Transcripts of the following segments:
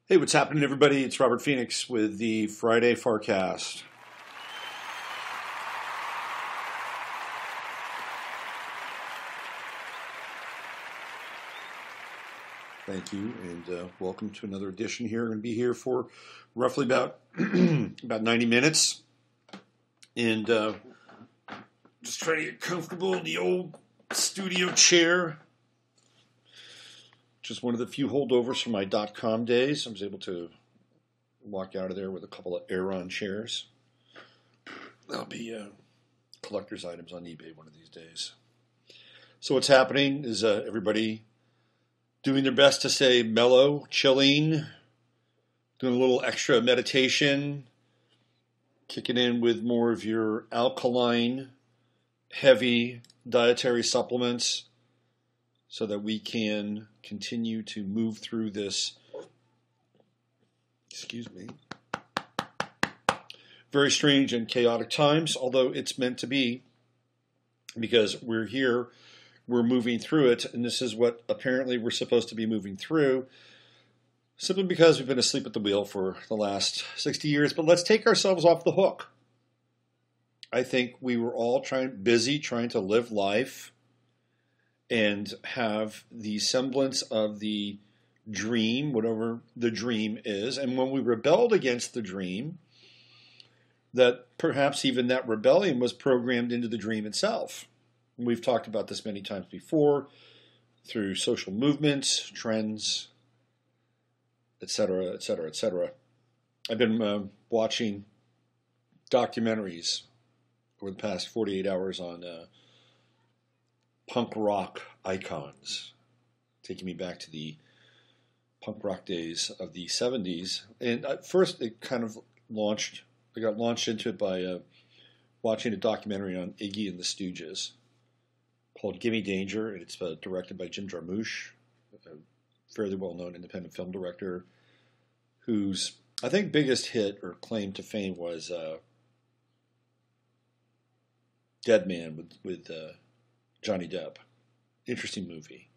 Hey, what's happening, everybody? It's Robert Phoenix with the Friday Forecast. Thank you, and welcome to another edition here. I'm going to be here for roughly about about 90 minutes, and just trying to get comfortable in the old studio chair. Just one of the few holdovers from my .com days. I was able to walk out of there with a couple of Aeron chairs. That'll be collector's items on eBay one of these days. So what's happening is everybody doing their best to stay mellow, chilling, doing a little extra meditation, kicking in with more of your alkaline, heavy dietary supplements so that we can continue to move through this, very strange and chaotic times, although it's meant to be, because we're here, we're moving through it, and this is what apparently we're supposed to be moving through, simply because we've been asleep at the wheel for the last 60 years. But let's take ourselves off the hook. I think we were all busy trying to live life and have the semblance of the dream, whatever the dream is. And when we rebelled against the dream, that perhaps even that rebellion was programmed into the dream itself. We've talked about this many times before through social movements, trends, etc., etc., etc. I've been watching documentaries over the past 48 hours on punk rock icons, taking me back to the punk rock days of the 70s. And at first it kind of I got launched into it by watching a documentary on Iggy and the Stooges called Gimme Danger, and it's directed by Jim Jarmusch, a fairly well-known independent film director, whose, I think, biggest hit or claim to fame was Dead Man with Johnny Depp. Interesting movie.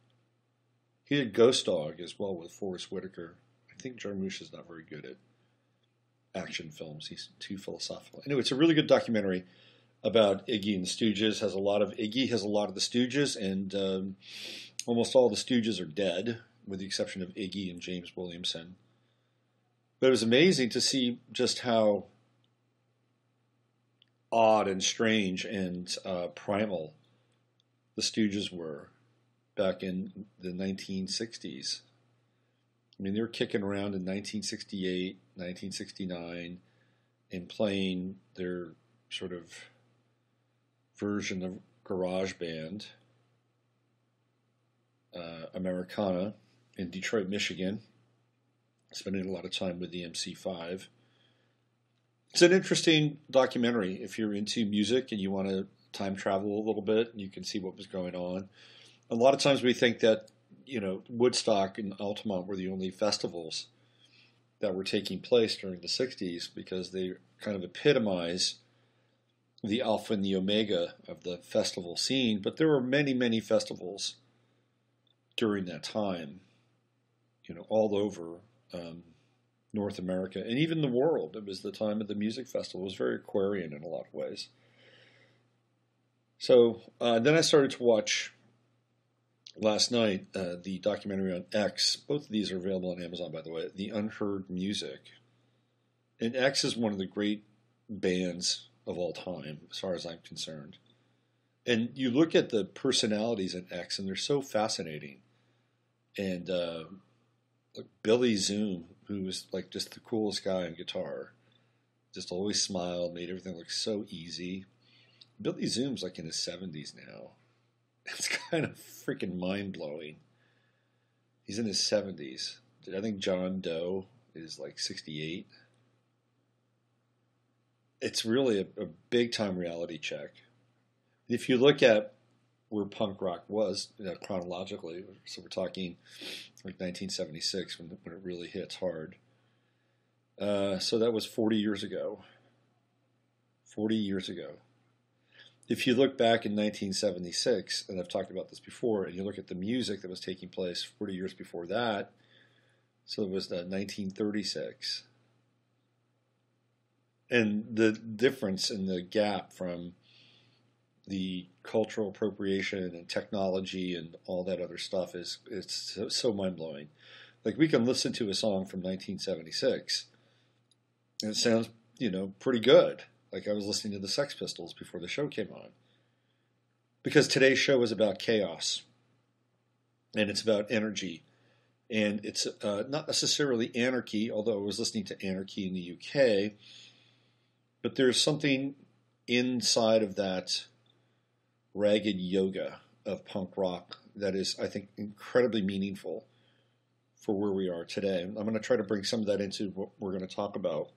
He did Ghost Dog as well with Forrest Whitaker. I think Jarmusch is not very good at action films. He's too philosophical. Anyway, it's a really good documentary about Iggy and the Stooges. Iggy has a lot of the Stooges, and almost all the Stooges are dead, with the exception of Iggy and James Williamson. But it was amazing to see just how odd and strange and primal the Stooges were back in the 1960s. I mean, they were kicking around in 1968, 1969, and playing their sort of version of garage band, Americana, in Detroit, Michigan, spending a lot of time with the MC5. It's an interesting documentary if you're into music and you want to time travel a little bit, and you can see what was going on. A lot of times we think that, Woodstock and Altamont were the only festivals that were taking place during the 60s because they kind of epitomize the alpha and the omega of the festival scene. But there were many, many festivals during that time, all over North America and even the world. It was the time of the music festival. It was very Aquarian in a lot of ways. So then I started to watch last night the documentary on X. Both of these are available on Amazon, by the way. The Unheard Music. And X is one of the great bands of all time, as far as I'm concerned. And you look at the personalities in X, and they're so fascinating. And Billy Zoom, who was like just the coolest guy on guitar, just always smiled, made everything look so easy. Billy Zoom's like in his 70s now. It's kind of freaking mind-blowing. He's in his 70s. I think John Doe is like 68. It's really a big-time reality check. If you look at where punk rock was chronologically, so we're talking like 1976 when it really hits hard. So that was 40 years ago. 40 years ago. If you look back in 1976, and I've talked about this before, and you look at the music that was taking place 40 years before that, So it was 1936. And the difference in the gap from the cultural appropriation and technology and all that other stuff it's so mind-blowing. Like, we can listen to a song from 1976 and it sounds, pretty good. Like, I was listening to the Sex Pistols before the show came on. Because today's show is about chaos and it's about energy. And it's not necessarily anarchy, although I was listening to anarchy in the UK, but there's something inside of that ragged yoga of punk rock that is, I think, incredibly meaningful for where we are today. I'm going to try to bring some of that into what we're going to talk about.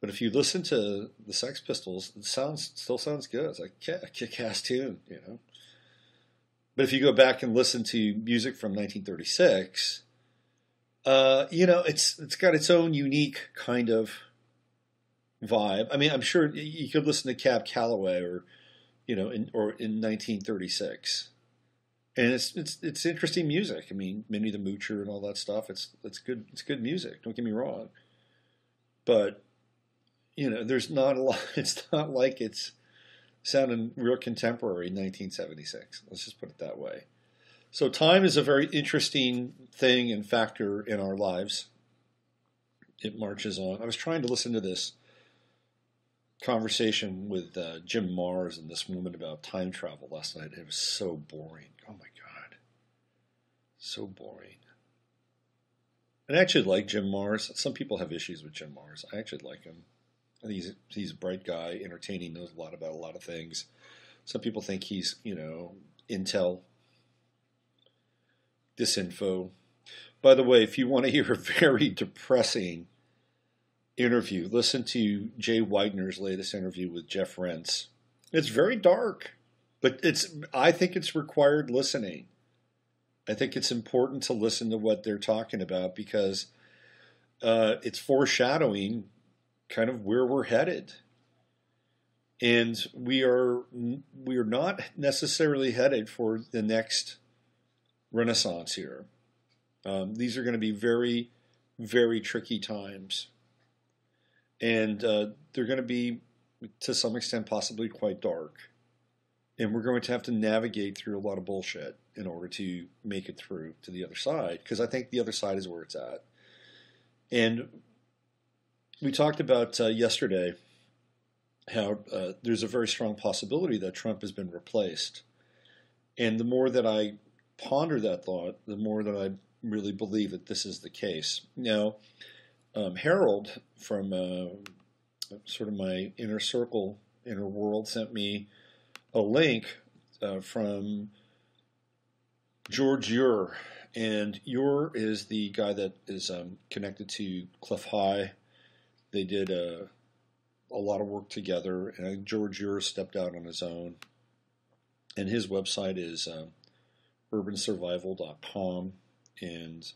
But if you listen to the Sex Pistols, it still sounds good. It's like, yeah, kick-ass tune, But if you go back and listen to music from 1936, it's got its own unique kind of vibe. I mean, I'm sure you could listen to Cab Calloway or in 1936, and it's interesting music. I mean, Minnie the Moocher and all that stuff. It's good. It's good music. Don't get me wrong, but there's not a lot. It's not like it's sounding real contemporary in 1976. Let's just put it that way. So time is a very interesting thing and factor in our lives. It marches on. I was trying to listen to this conversation with Jim Mars and this woman about time travel last night. It was so boring. Oh my God. So boring. And I actually like Jim Mars. Some people have issues with Jim Mars. I actually like him. I think he's a bright guy, entertaining, knows a lot about a lot of things. Some people think he's, intel, disinfo. By the way, if you want to hear a very depressing interview, listen to Jay Weidner's latest interview with Jeff Rentz. It's very dark, but I think it's required listening. I think it's important to listen to what they're talking about because it's foreshadowing kind of where we're headed. And we are not necessarily headed for the next renaissance here. These are going to be very, very tricky times. And they're going to be, to some extent, possibly quite dark. And we're going to have to navigate through a lot of bullshit in order to make it through to the other side. Because I think the other side is where it's at. And we talked about yesterday how there's a very strong possibility that Trump has been replaced. And the more that I ponder that thought, the more that I really believe that this is the case. Now, Harold from sort of my inner circle, inner world, sent me a link from George Ure. And Ure is the guy that is connected to Cliff High. They did a lot of work together, and George Ure stepped out on his own. And his website is urbansurvival.com, and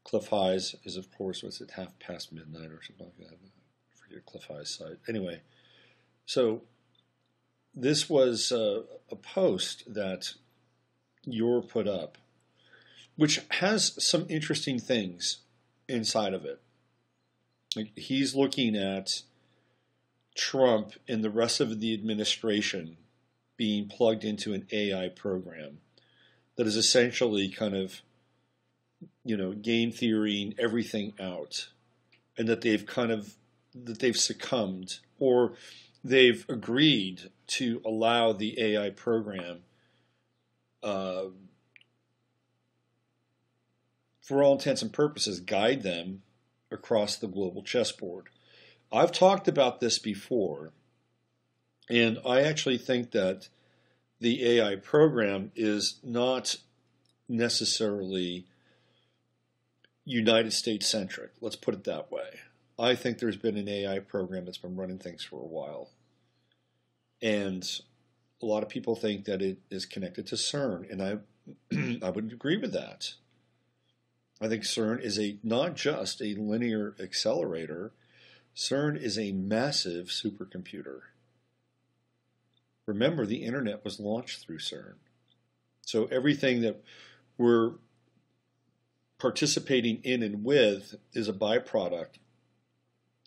Cliff High's is, of course, was it midnight or something like that? I forget Cliff High's site. Anyway, so this was a post that Ure put up, which has some interesting things inside of it. Like, he's looking at Trump and the rest of the administration being plugged into an AI program that is essentially kind of, game theorying everything out, and that they've succumbed, or they've agreed to allow the AI program, for all intents and purposes, guide them across the global chessboard. I've talked about this before, and I actually think that the AI program is not necessarily United States centric. Let's put it that way. I think there's been an AI program that's been running things for a while. And a lot of people think that it is connected to CERN, and I would agree with that. I think CERN is not just a linear accelerator. CERN is a massive supercomputer. Remember, the internet was launched through CERN. So everything that we're participating in and with is a byproduct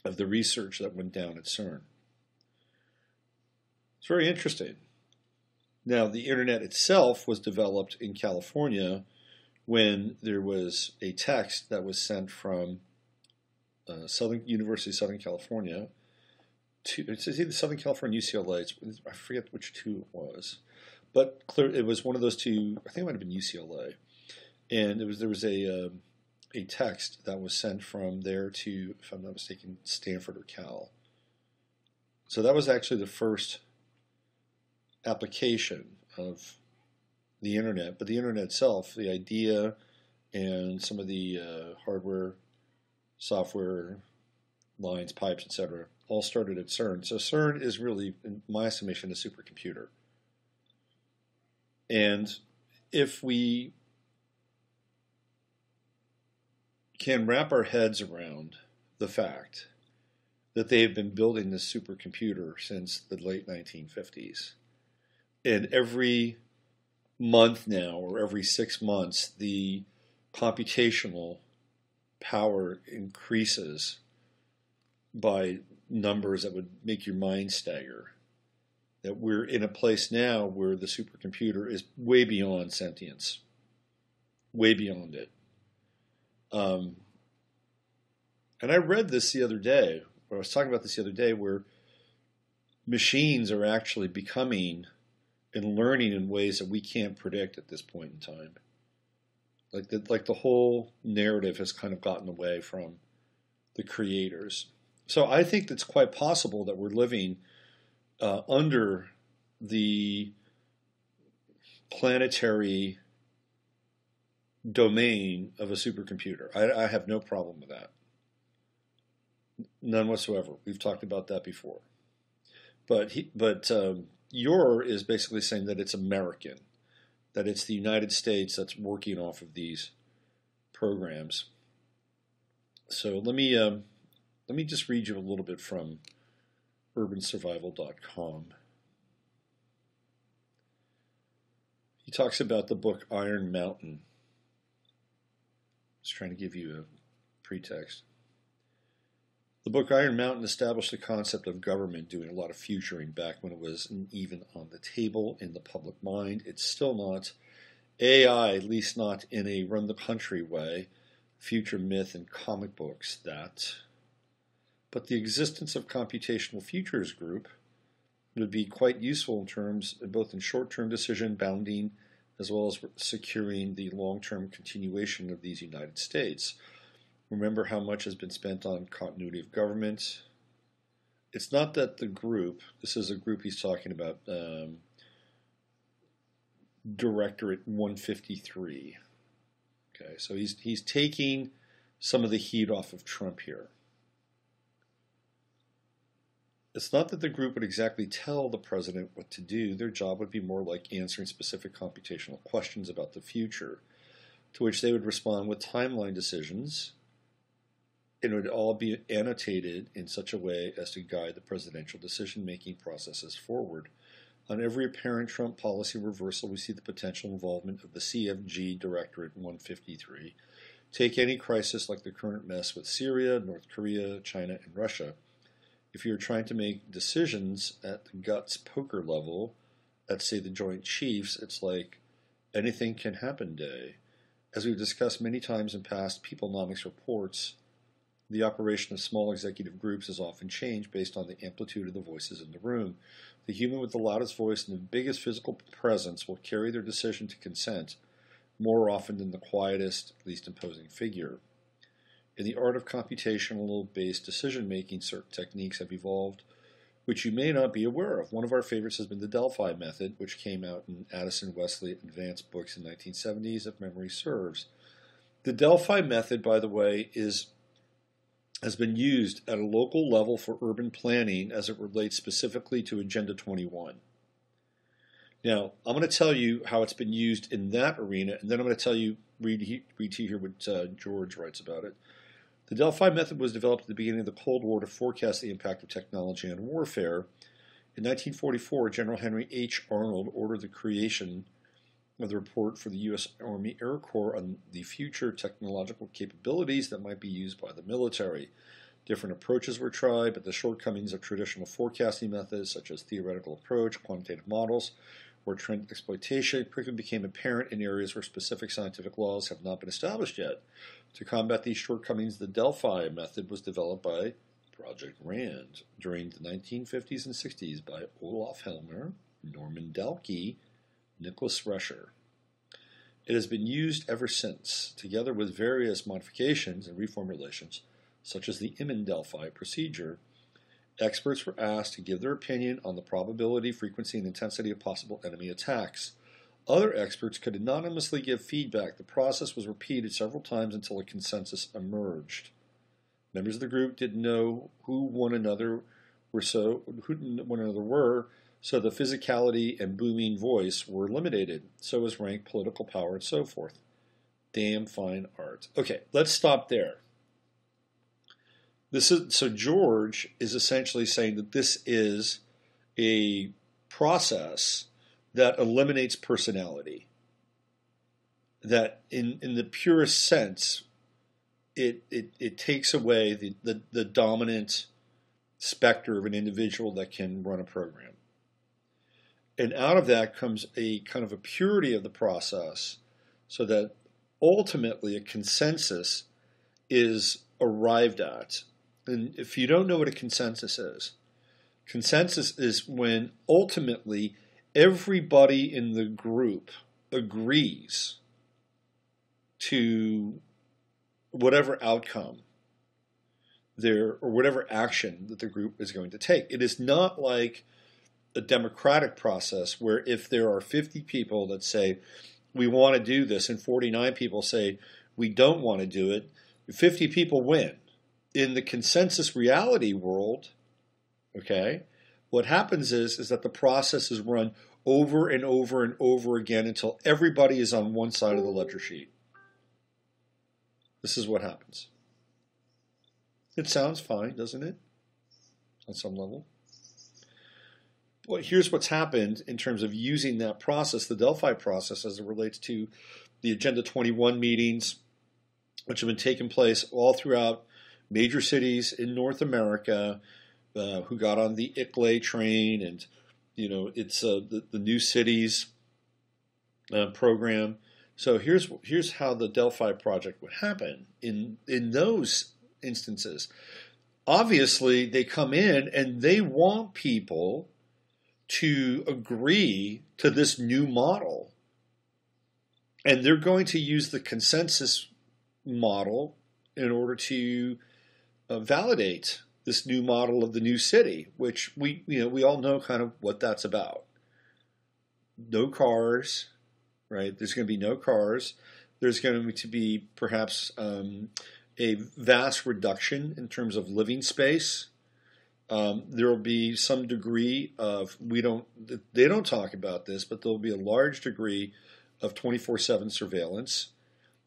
of the research that went down at CERN. It's very interesting. Now, the internet itself was developed in California when there was a text that was sent from University of Southern California to, it's either Southern California or UCLA. I forget which two it was, but it was one of those two. I think it might have been UCLA, and there was a text that was sent from there to, if I'm not mistaken, Stanford or Cal. So that was actually the first application of the internet, but the internet itself, the idea and some of the hardware, software, lines, pipes, etc., all started at CERN. So CERN is really, in my estimation, a supercomputer. And if we can wrap our heads around the fact that they have been building this supercomputer since the late 1950s, and every month now, or every 6 months, the computational power increases by numbers that would make your mind stagger. That we're in a place now where the supercomputer is way beyond sentience, way beyond it. And I read this the other day, or I was talking about this the other day, where machines are actually becoming and learning in ways that we can't predict at this point in time. Like the whole narrative has kind of gotten away from the creators. So I think it's quite possible that we're living under the planetary domain of a supercomputer. I have no problem with that. None whatsoever. We've talked about that before. But Yor is basically saying that it's American, that it's the United States that's working off of these programs. So let me just read you a little bit from urbansurvival.com. He talks about the book Iron Mountain. Just trying to give you a pretext. The book Iron Mountain established the concept of government doing a lot of futuring back when it wasn't even on the table in the public mind. It's still not. AI, at least not in a run-the-country way, future myth in comic books, that. But the existence of computational futures group would be quite useful in terms, both in short-term decision bounding as well as securing the long-term continuation of these United States. Remember how much has been spent on continuity of government. It's not that the group, this is a group he's talking about, Directorate 153. Okay, so he's taking some of the heat off of Trump here. It's not that the group would exactly tell the president what to do. Their job would be more like answering specific computational questions about the future, to which they would respond with timeline decisions. It would all be annotated in such a way as to guide the presidential decision-making processes forward. On every apparent Trump policy reversal, we see the potential involvement of the CFG Directorate 153. Take any crisis like the current mess with Syria, North Korea, China, and Russia. If you're trying to make decisions at the guts poker level, at say the Joint Chiefs, it's like anything can happen day. As we've discussed many times in past Peoplenomics reports, the operation of small executive groups is often changed based on the amplitude of the voices in the room. The human with the loudest voice and the biggest physical presence will carry their decision to consent more often than the quietest, least imposing figure. In the art of computational-based decision-making, certain techniques have evolved which you may not be aware of. One of our favorites has been the Delphi method, which came out in Addison Wesley Advanced Books in the 1970s, if memory serves. The Delphi method, by the way, has been used at a local level for urban planning as it relates specifically to Agenda 21. Now, I'm going to tell you how it's been used in that arena, and then I'm going to tell you, read to you here what George writes about it. The Delphi method was developed at the beginning of the Cold War to forecast the impact of technology on warfare. In 1944, General Henry H. Arnold ordered the creation of the report for the U.S. Army Air Corps on the future technological capabilities that might be used by the military. Different approaches were tried, but the shortcomings of traditional forecasting methods, such as theoretical approach, quantitative models, or trend exploitation, quickly became apparent in areas where specific scientific laws have not been established yet. To combat these shortcomings, the Delphi method was developed by Project RAND during the 1950s and 60s by Olaf Helmer, Norman Delphi, Nicholas Rescher. It has been used ever since, together with various modifications and reformulations, such as the Delphi procedure. Experts were asked to give their opinion on the probability, frequency, and intensity of possible enemy attacks. Other experts could anonymously give feedback. The process was repeated several times until a consensus emerged. Members of the group didn't know who one another were, so the physicality and booming voice were eliminated. So was rank, political power, and so forth. Damn fine art. Okay, let's stop there. So George is essentially saying that this is a process that eliminates personality. That in the purest sense, it takes away the dominant specter of an individual that can run a program. And out of that comes a kind of a purity of the process so that ultimately a consensus is arrived at. And if you don't know what a consensus is when ultimately everybody in the group agrees to whatever outcome there or whatever action that the group is going to take. It is not like a democratic process where if there are 50 people that say we want to do this and 49 people say we don't want to do it, 50 people win. In the consensus reality world, okay, what happens is that the process is run over and over and over again until everybody is on one side of the ledger sheet. This is what happens. It sounds fine, doesn't it? On some level. Well, here's what's happened in terms of using that process, the Delphi process, as it relates to the Agenda 21 meetings, which have been taking place all throughout major cities in North America, who got on the ICLAY train, and it's the New Cities program. So here's how the Delphi project would happen in those instances. Obviously, they come in and they want people to agree to this new model, and they're going to use the consensus model in order to validate this new model of the new city, which we all know kind of what that's about. No cars, right? There's going to be no cars. There's going to be perhaps a vast reduction in terms of living space. There will be some degree of they don't talk about this, but there'll be a large degree of 24/7 surveillance.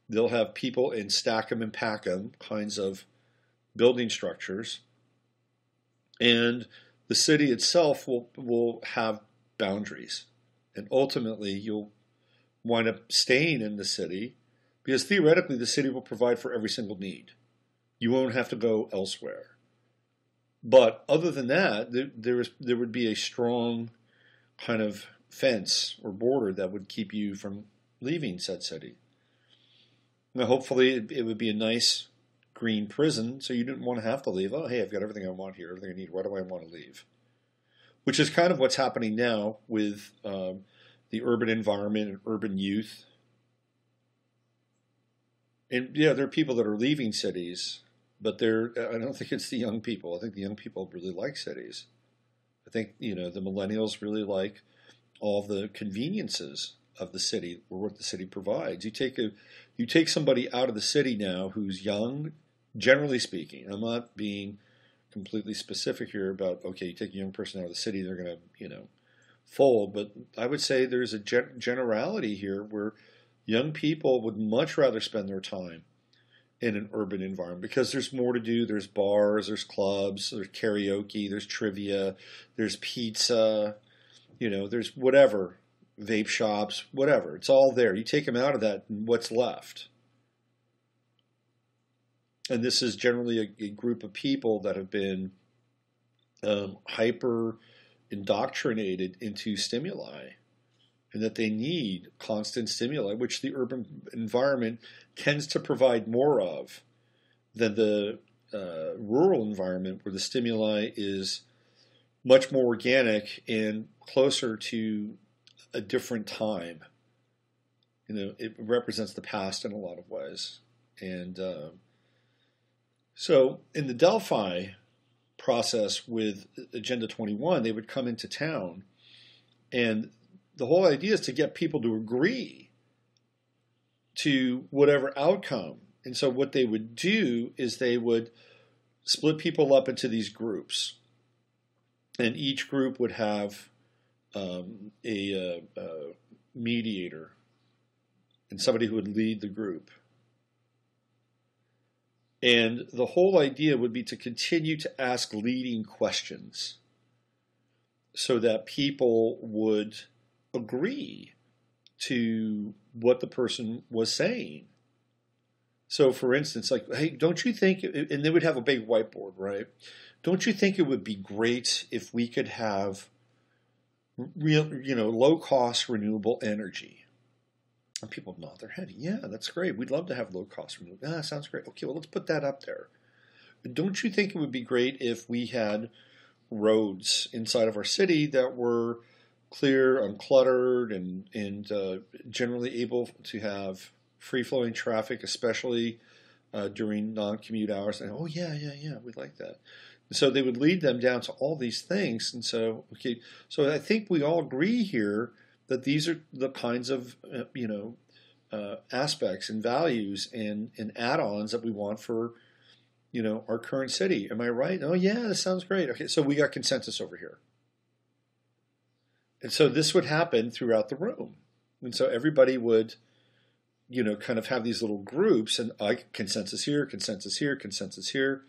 They'll have people in stack 'em and pack 'em kinds of building structures, and the city itself will have boundaries, and ultimately you'll wind up staying in the city because theoretically the city will provide for every single need. You won't have to go elsewhere. But other than that, there would be a strong kind of fence or border that would keep you from leaving said city. Now, hopefully it would be a nice green prison, so you didn't want to have to leave. Oh, hey, I've got everything I want here, everything I need. Why do I want to leave? Which is kind of what's happening now with the urban environment and urban youth. And yeah, there are people that are leaving cities, but I don't think it's the young people. I think the young people really like cities. I think the millennials really like all the conveniences of the city or what the city provides. You take somebody out of the city now who's young, generally speaking. I'm not being completely specific here about, okay, you take a young person out of the city, they're going to, fold. But I would say there's a generality here where young people would much rather spend their time in an urban environment because there's more to do. There's bars, there's clubs, there's karaoke, there's trivia, there's pizza, there's whatever vape shops, whatever. It's all there. You take them out of that, and what's left? And this is generally a group of people that have been hyper indoctrinated into stimuli, and that they need constant stimuli, which the urban environment tends to provide more of than the rural environment, where the stimuli is much more organic and closer to a different time. It represents the past in a lot of ways. And so in the Delphi process with Agenda 21, they would come into town, and the whole idea is to get people to agree to whatever outcome. And so what they would do is they would split people up into these groups, and each group would have a mediator and somebody who would lead the group. And the whole idea would be to continue to ask leading questions so that people would agree to what the person was saying. So, for instance, like, hey, don't you think, and they would have a big whiteboard, right? Don't you think it would be great if we could have real, low-cost renewable energy? And people nod their head. Yeah, that's great. We'd love to have low-cost renewable. Ah, sounds great. Okay, well, let's put that up there. Don't you think it would be great if we had roads inside of our city that were clear, uncluttered, and generally able to have free-flowing traffic, especially during non-commute hours? And oh, yeah, we'd like that. And so they would lead them down to all these things. And so, okay, so I think we all agree here that these are the kinds of aspects and values and add-ons that we want for our current city. Am I right? Oh, yeah, that sounds great. Okay, so we got consensus over here. And so this would happen throughout the room. And so everybody would, kind of have these little groups, and consensus here, consensus here, consensus here.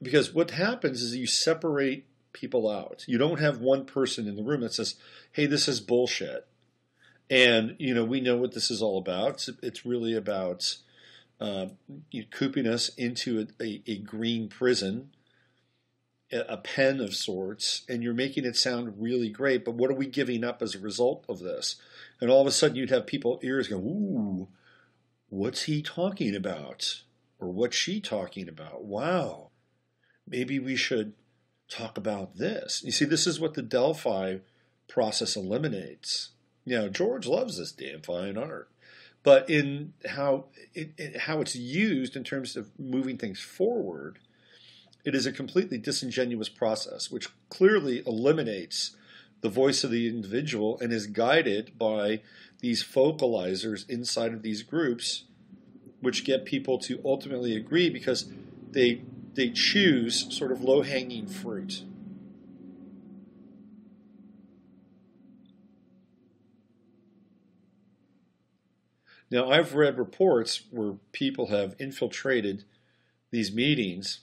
Because what happens is you separate people out. You don't have one person in the room that says, hey, this is bullshit. And, we know what this is all about. It's really about cooping us into a green prison, a pen of sorts, and you're making it sound really great, but what are we giving up as a result of this? And all of a sudden you'd have people's ears go, ooh, what's he talking about? Or what's she talking about? Wow, maybe we should talk about this. You see, this is what the Delphi process eliminates. George loves this damn fine art. But in how it's used in terms of moving things forward, it is a completely disingenuous process, which clearly eliminates the voice of the individual and is guided by these focalizers inside of these groups, which get people to ultimately agree because they choose sort of low-hanging fruit. Now, I've read reports where people have infiltrated these meetings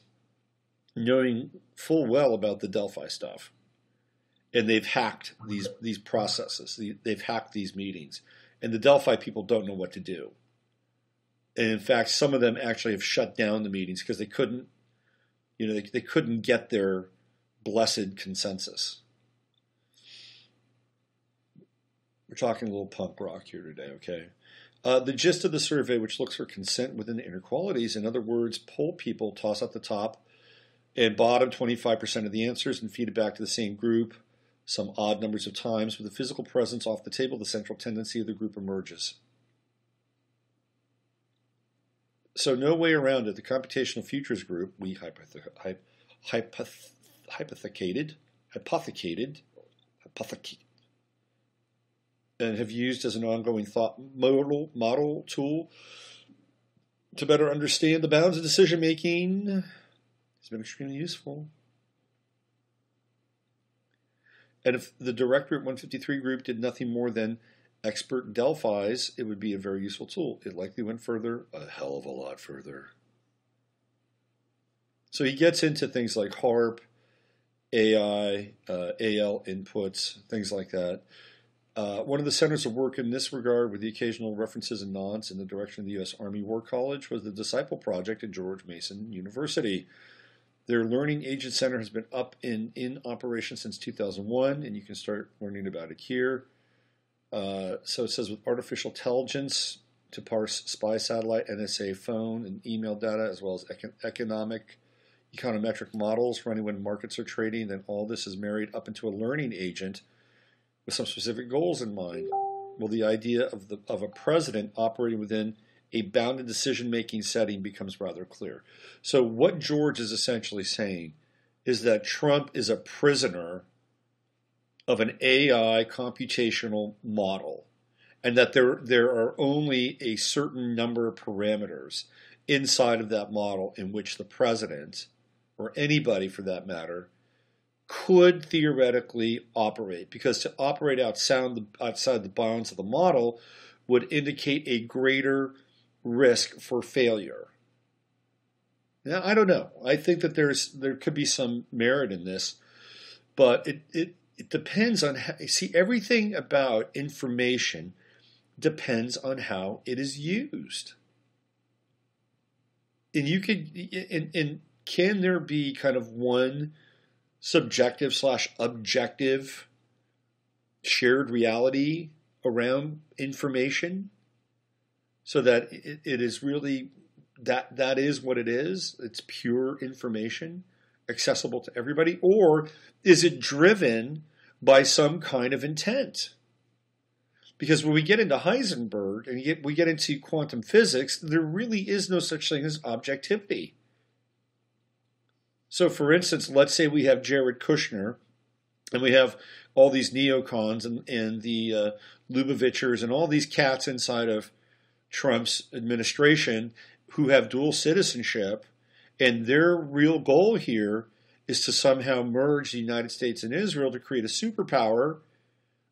knowing full well about the Delphi stuff. And they've hacked these processes. They've hacked these meetings. And the Delphi people don't know what to do. And in fact, some of them actually have shut down the meetings because they couldn't, they couldn't get their blessed consensus. We're talking a little punk rock here today, okay? The gist of the survey, which looks for consent within the inequalities, in other words, poll people, toss out the top and bottom 25% of the answers and feed it back to the same group some odd numbers of times. With the physical presence off the table, the central tendency of the group emerges. So no way around it. The computational futures group, we hypothecated, and have used as an ongoing thought model tool to better understand the bounds of decision making. It's been extremely useful. And if the Directorate 153 group did nothing more than expert Delphis, it would be a very useful tool. It likely went further, a hell of a lot further. So he gets into things like HARP, AI, AL inputs, things like that. One of the centers of work in this regard, with the occasional references and nods in the direction of the U.S. Army War College, was the Disciple Project at George Mason University. Their Learning Agent Center has been up in operation since 2001, and you can start learning about it here. So it says with artificial intelligence to parse spy satellite, NSA phone, and email data, as well as econometric models running when markets are trading, then all this is married up into a learning agent with some specific goals in mind. Well, the idea of a president operating within a bounded decision-making setting becomes rather clear. So what George is essentially saying is that Trump is a prisoner of an AI computational model, and that there are only a certain number of parameters inside of that model in which the president, or anybody for that matter, could theoretically operate. Because to operate outside the bounds of the model would indicate a greater risk for failure. Now, I don't know. I think that there could be some merit in this, but it depends on how. See, everything about information depends on how it is used. And you could, and can there be kind of one subjective / objective shared reality around information, so that it is really that is what it is? It's pure information accessible to everybody? Or is it driven by some kind of intent? Because when we get into Heisenberg and we get into quantum physics, there really is no such thing as objectivity. So, for instance, let's say we have Jared Kushner, and we have all these neocons and the Lubovichers and all these cats inside of Trump's administration who have dual citizenship, and their real goal here is to somehow merge the United States and Israel to create a superpower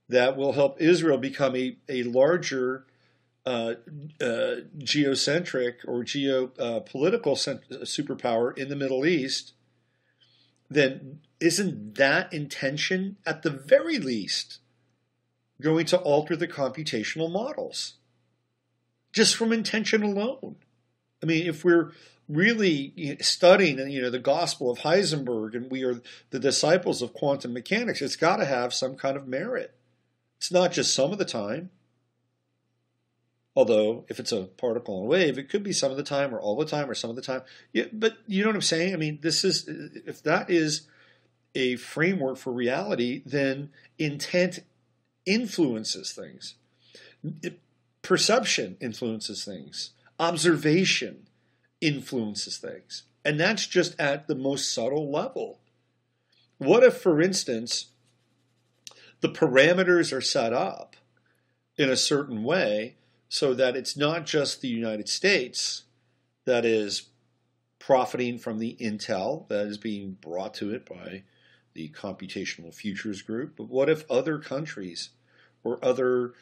that will help Israel become a larger geocentric or geopolitical superpower in the Middle East. Then isn't that intention, at the very least, going to alter the computational models? Just from intention alone. I mean, if we're really studying, the gospel of Heisenberg, and we are the disciples of quantum mechanics, it's got to have some kind of merit. It's not just some of the time. Although, if it's a particle and a wave, it could be some of the time, or all the time, or some of the time. Yeah, but you know what I'm saying? I mean, if that is a framework for reality, then intent influences things. Perception influences things. Observation influences things. And that's just at the most subtle level. What if, for instance, the parameters are set up in a certain way so that it's not just the United States that is profiting from the intel that is being brought to it by the Computational Futures Group, but what if other countries or other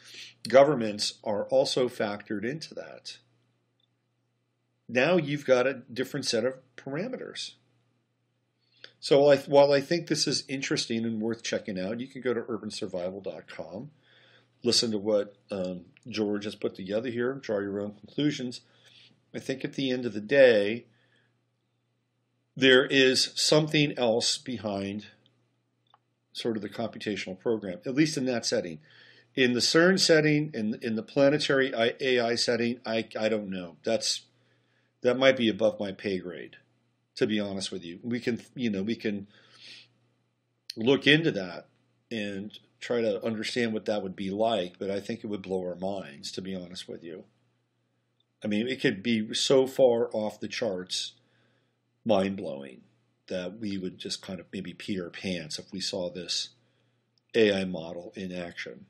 governments are also factored into that? Now you've got a different set of parameters. So while I think this is interesting and worth checking out, you can go to urbansurvival.com, listen to what George has put together here, draw your own conclusions. I think at the end of the day, there is something else behind sort of the computational program, at least in that setting. In the CERN setting, in the planetary AI setting, I don't know. That might be above my pay grade, to be honest with you. We can look into that and try to understand what that would be like, but I think it would blow our minds, to be honest with you. I mean, it could be so far off the charts, mind-blowing, that we would just kind of maybe pee our pants if we saw this AI model in action.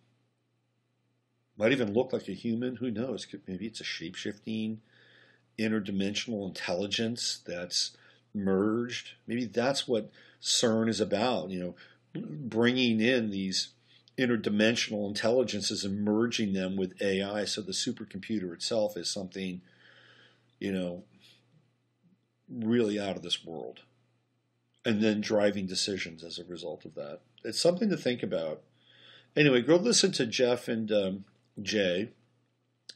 Might even look like a human, who knows? Maybe it's a shape-shifting, interdimensional intelligence that's merged. Maybe that's what CERN is about, bringing in these interdimensional intelligences and merging them with AI, so the supercomputer itself is something, really out of this world, and then driving decisions as a result of that. It's something to think about. Anyway, go listen to Jeff and Jay,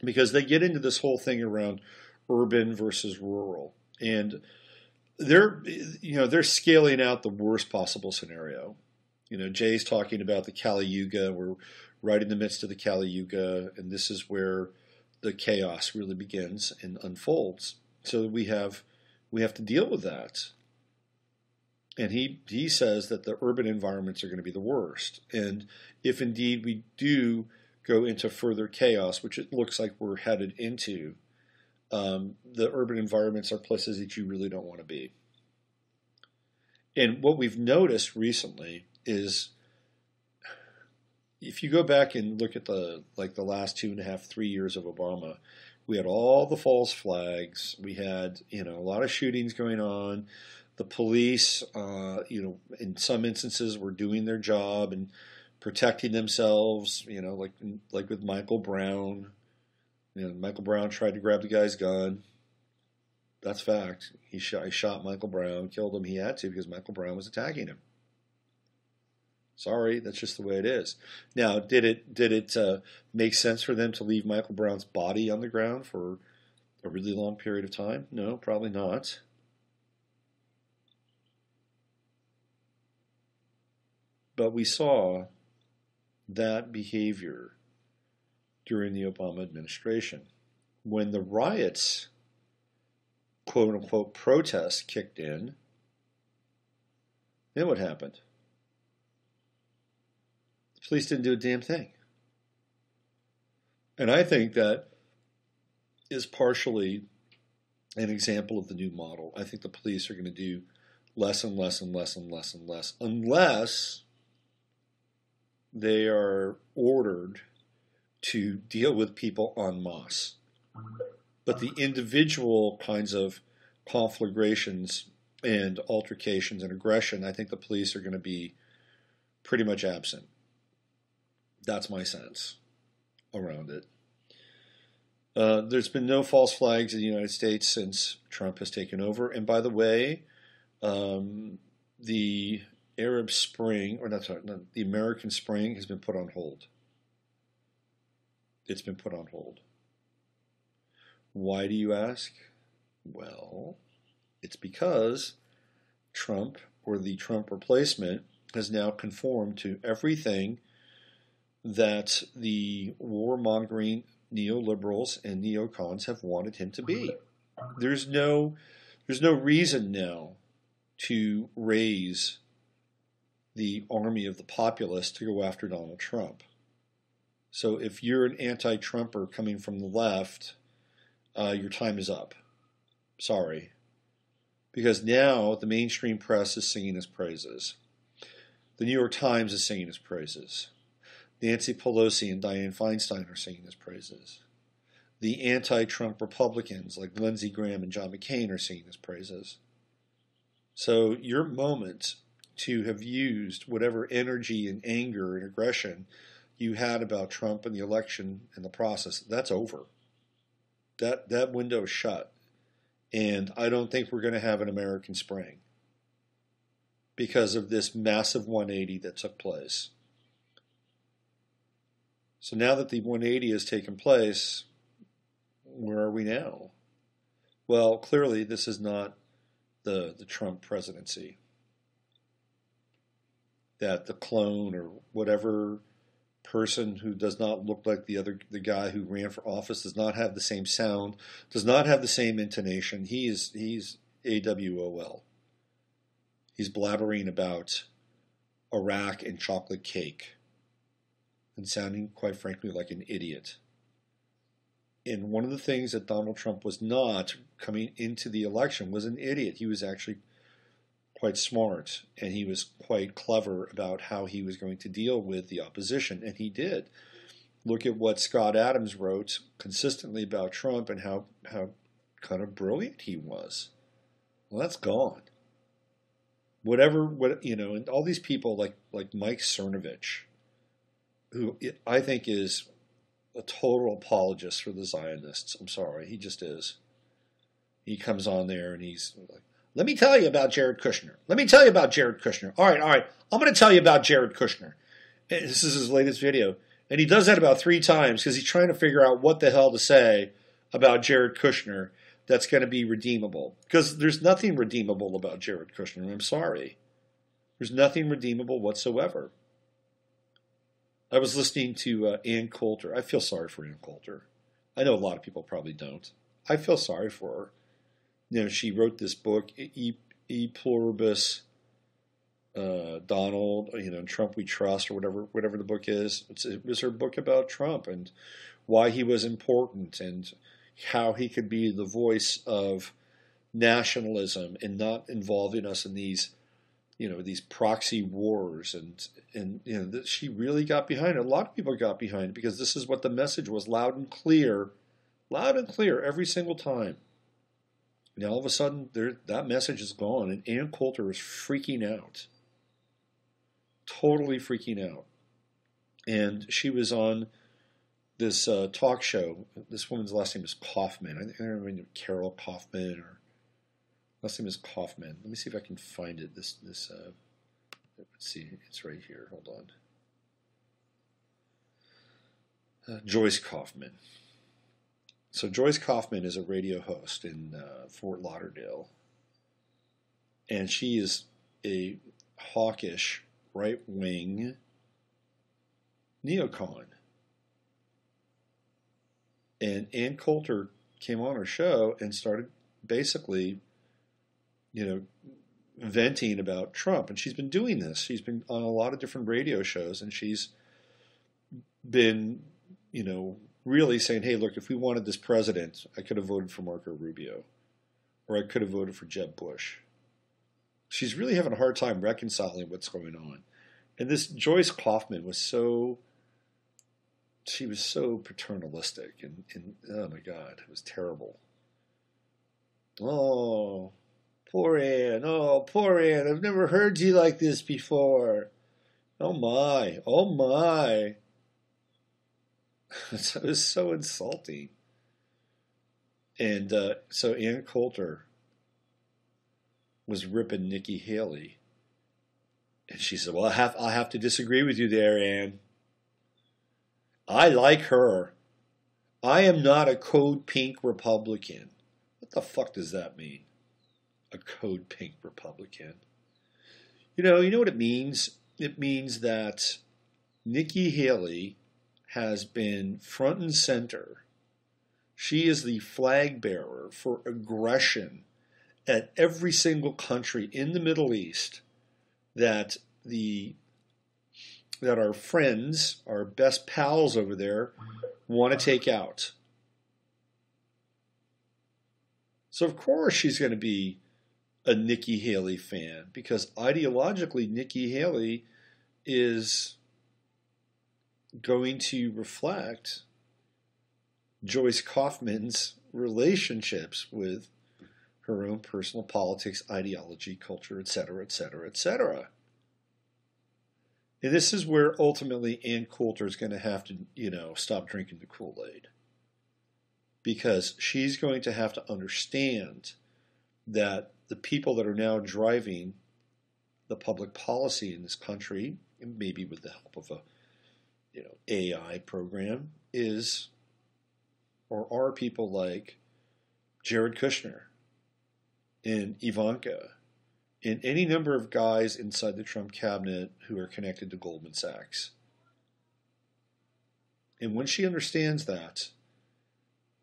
because they get into this whole thing around urban versus rural, and they're scaling out the worst possible scenario. Jay's talking about the Kali Yuga. We're right in the midst of the Kali Yuga, and this is where the chaos really begins and unfolds. So we have to deal with that. And he says that the urban environments are going to be the worst. And if indeed we do go into further chaos, which it looks like we're headed into, the urban environments are places that you really don't want to be. And what we've noticed recently is, if you go back and look at the last 2.5, 3 years of Obama, we had all the false flags. We had a lot of shootings going on. The police, in some instances, were doing their job and protecting themselves. Like with Michael Brown. Michael Brown tried to grab the guy's gun. That's fact. He shot Michael Brown, killed him. He had to, because Michael Brown was attacking him. Sorry, that's just the way it is. Now, did it make sense for them to leave Michael Brown's body on the ground for a really long period of time? No, probably not. But we saw that behavior during the Obama administration. When the riots, quote unquote, protests kicked in, then what happened? The police didn't do a damn thing. And I think that is partially an example of the new model. I think the police are going to do less and less and less and less and less, unless they are ordered to deal with people en masse. But the individual kinds of conflagrations and altercations and aggression, I think the police are going to be pretty much absent. That's my sense around it. There's been no false flags in the United States since Trump has taken over. And by the way, the Arab Spring, the American Spring has been put on hold. It's been put on hold. Why do you ask? Well, it's because Trump, or the Trump replacement, has now conformed to everything that the warmongering neoliberals and neocons have wanted him to be. There's no reason now to raise the army of the populace to go after Donald Trump. So if you're an anti-Trumper coming from the left, your time is up. Sorry. Because now the mainstream press is singing his praises. The New York Times is singing his praises. Nancy Pelosi and Dianne Feinstein are singing his praises. The anti-Trump Republicans like Lindsey Graham and John McCain are singing his praises. So your moment to have used whatever energy and anger and aggression you had about Trump and the election and the process, that's over. That window is shut. And I don't think we're going to have an American Spring because of this massive 180 that took place. So now that the 180 has taken place, where are we now? Well, clearly this is not the Trump presidency. That the clone or whatever person who does not look like the guy who ran for office does not have the same sound, does not have the same intonation. He's AWOL. He's blabbering about Iraq and chocolate cake and sounding, quite frankly, like an idiot. And one of the things that Donald Trump was not coming into the election was an idiot. He was actually quite smart, and he was quite clever about how he was going to deal with the opposition, and he did. Look at what Scott Adams wrote consistently about Trump and how kind of brilliant he was. Well, that's gone. And all these people like Mike Cernovich, who I think is a total apologist for the Zionists. I'm sorry, he just is. He comes on there and he's like, let me tell you about Jared Kushner. Let me tell you about Jared Kushner. All right. I'm going to tell you about Jared Kushner. And this is his latest video. And he does that about 3 times because he's trying to figure out what the hell to say about Jared Kushner that's going to be redeemable. Because there's nothing redeemable about Jared Kushner. I'm sorry. There's nothing redeemable whatsoever. I was listening to Ann Coulter. I feel sorry for Ann Coulter. I know a lot of people probably don't. I feel sorry for her. You know, she wrote this book, E Pluribus Donald, Trump We Trust, or whatever the book is. It was her book about Trump and why he was important and how he could be the voice of nationalism and not involving us in these proxy wars, and she really got behind it. A lot of people got behind it because this is what the message was, loud and clear every single time. Now all of a sudden that message is gone, and Ann Coulter is freaking out, totally freaking out. And she was on this talk show. This woman's last name is Kaufman. I think her name is Carol Kaufman, or last name is Kaufman. Let me see if I can find it. Let's see, it's right here. Hold on. Joyce Kaufman. So Joyce Kaufman is a radio host in Fort Lauderdale, and she is a hawkish, right-wing neocon. And Ann Coulter came on her show and started basically venting about Trump. And she's been doing this. She's been on a lot of different radio shows, and she's been, really saying, hey, look, if we wanted this president, I could have voted for Marco Rubio, or I could have voted for Jeb Bush. She's really having a hard time reconciling what's going on. And this Joyce Kaufman was so paternalistic, and oh my God, it was terrible. Oh, poor Ann. Oh, poor Ann. I've never heard you like this before. Oh my. Oh my. It was so insulting. And so Ann Coulter was ripping Nikki Haley. And she said, well, I'll have to disagree with you there, Ann. I like her. I am not a code pink Republican. What the fuck does that mean? A code pink Republican. You know what it means? It means that Nikki Haley has been front and center. She is the flag bearer for aggression at every single country in the Middle East that our friends, our best pals over there, want to take out. So of course she's going to be a Nikki Haley fan, because ideologically Nikki Haley is going to reflect Joyce Kaufman's relationships with her own personal politics, ideology, culture, etc., etc., etc. And this is where ultimately Ann Coulter is going to have to, stop drinking the Kool-Aid. Because she's going to have to understand that the people that are now driving the public policy in this country, and maybe with the help of a AI program, are people like Jared Kushner and Ivanka and any number of guys inside the Trump cabinet who are connected to Goldman Sachs. And when she understands that,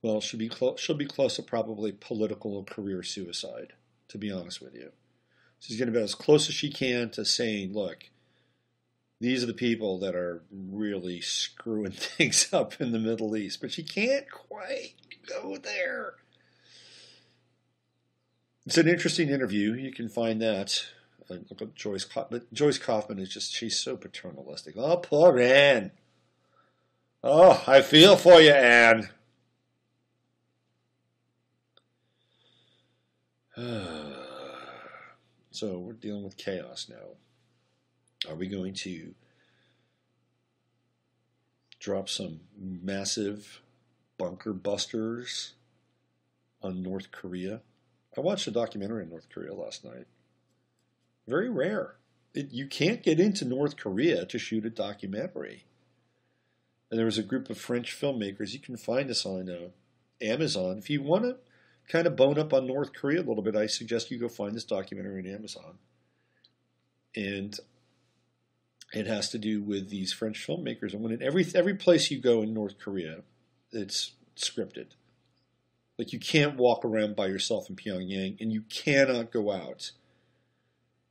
well, she'll be close to probably political and career suicide, to be honest with you. She's going to be as close as she can to saying, look, these are the people that are really screwing things up in the Middle East. But she can't quite go there. It's an interesting interview. You can find that. Look at Joyce Kaufman. Joyce Kaufman is she's so paternalistic. Oh, poor Ann. Oh, I feel for you, Ann. So we're dealing with chaos now. Are we going to drop some massive bunker busters on North Korea? I watched a documentary on North Korea last night. Very rare. You can't get into North Korea to shoot a documentary. And there was a group of French filmmakers. You can find this on Amazon. If you want to kind of bone up on North Korea a little bit, I suggest you go find this documentary on Amazon. And it has to do with these French filmmakers. And when every place you go in North Korea, it's scripted. Like, you can't walk around by yourself in Pyongyang, and you cannot go out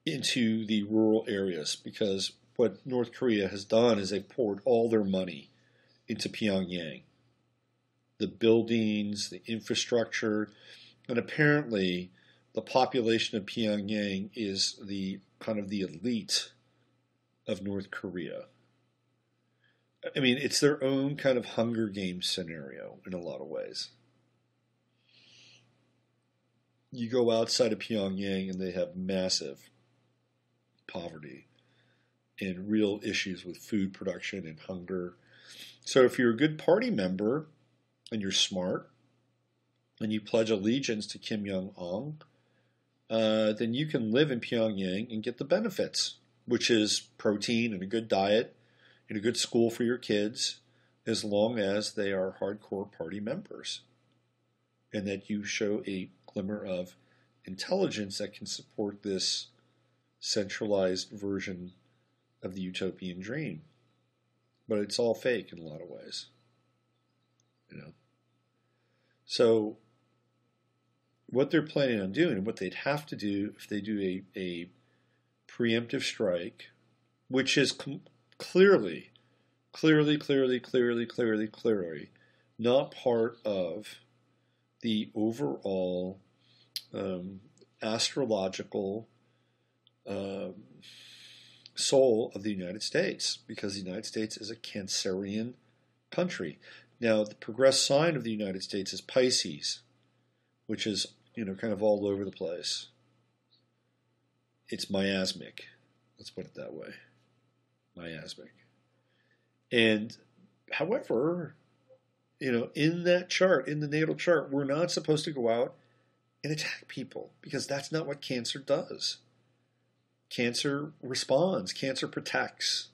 into the rural areas, because what North Korea has done is they've poured all their money into Pyongyang. The buildings, the infrastructure, and apparently the population of Pyongyang is the kind of the elite of North Korea. I mean, it's their own kind of Hunger Games scenario in a lot of ways. You go outside of Pyongyang and they have massive poverty and real issues with food production and hunger. So if you're a good party member and you're smart and you pledge allegiance to Kim Jong-un, then you can live in Pyongyang and get the benefits, which is protein and a good diet and a good school for your kids, as long as they are hardcore party members and that you show a glimmer of intelligence that can support this centralized version of the utopian dream. But it's all fake in a lot of ways. So what they're planning on doing, what they'd have to do if they do a preemptive strike, which is clearly not part of the overall astrological soul of the United States, because the United States is a Cancerian country. Now, the progressed sign of the United States is Pisces, which is, kind of all over the place. It's miasmic. Let's put it that way. Miasmic. And, however, in that chart, in the natal chart, we're not supposed to go out and attack people, because that's not what Cancer does. Cancer responds. Cancer protects.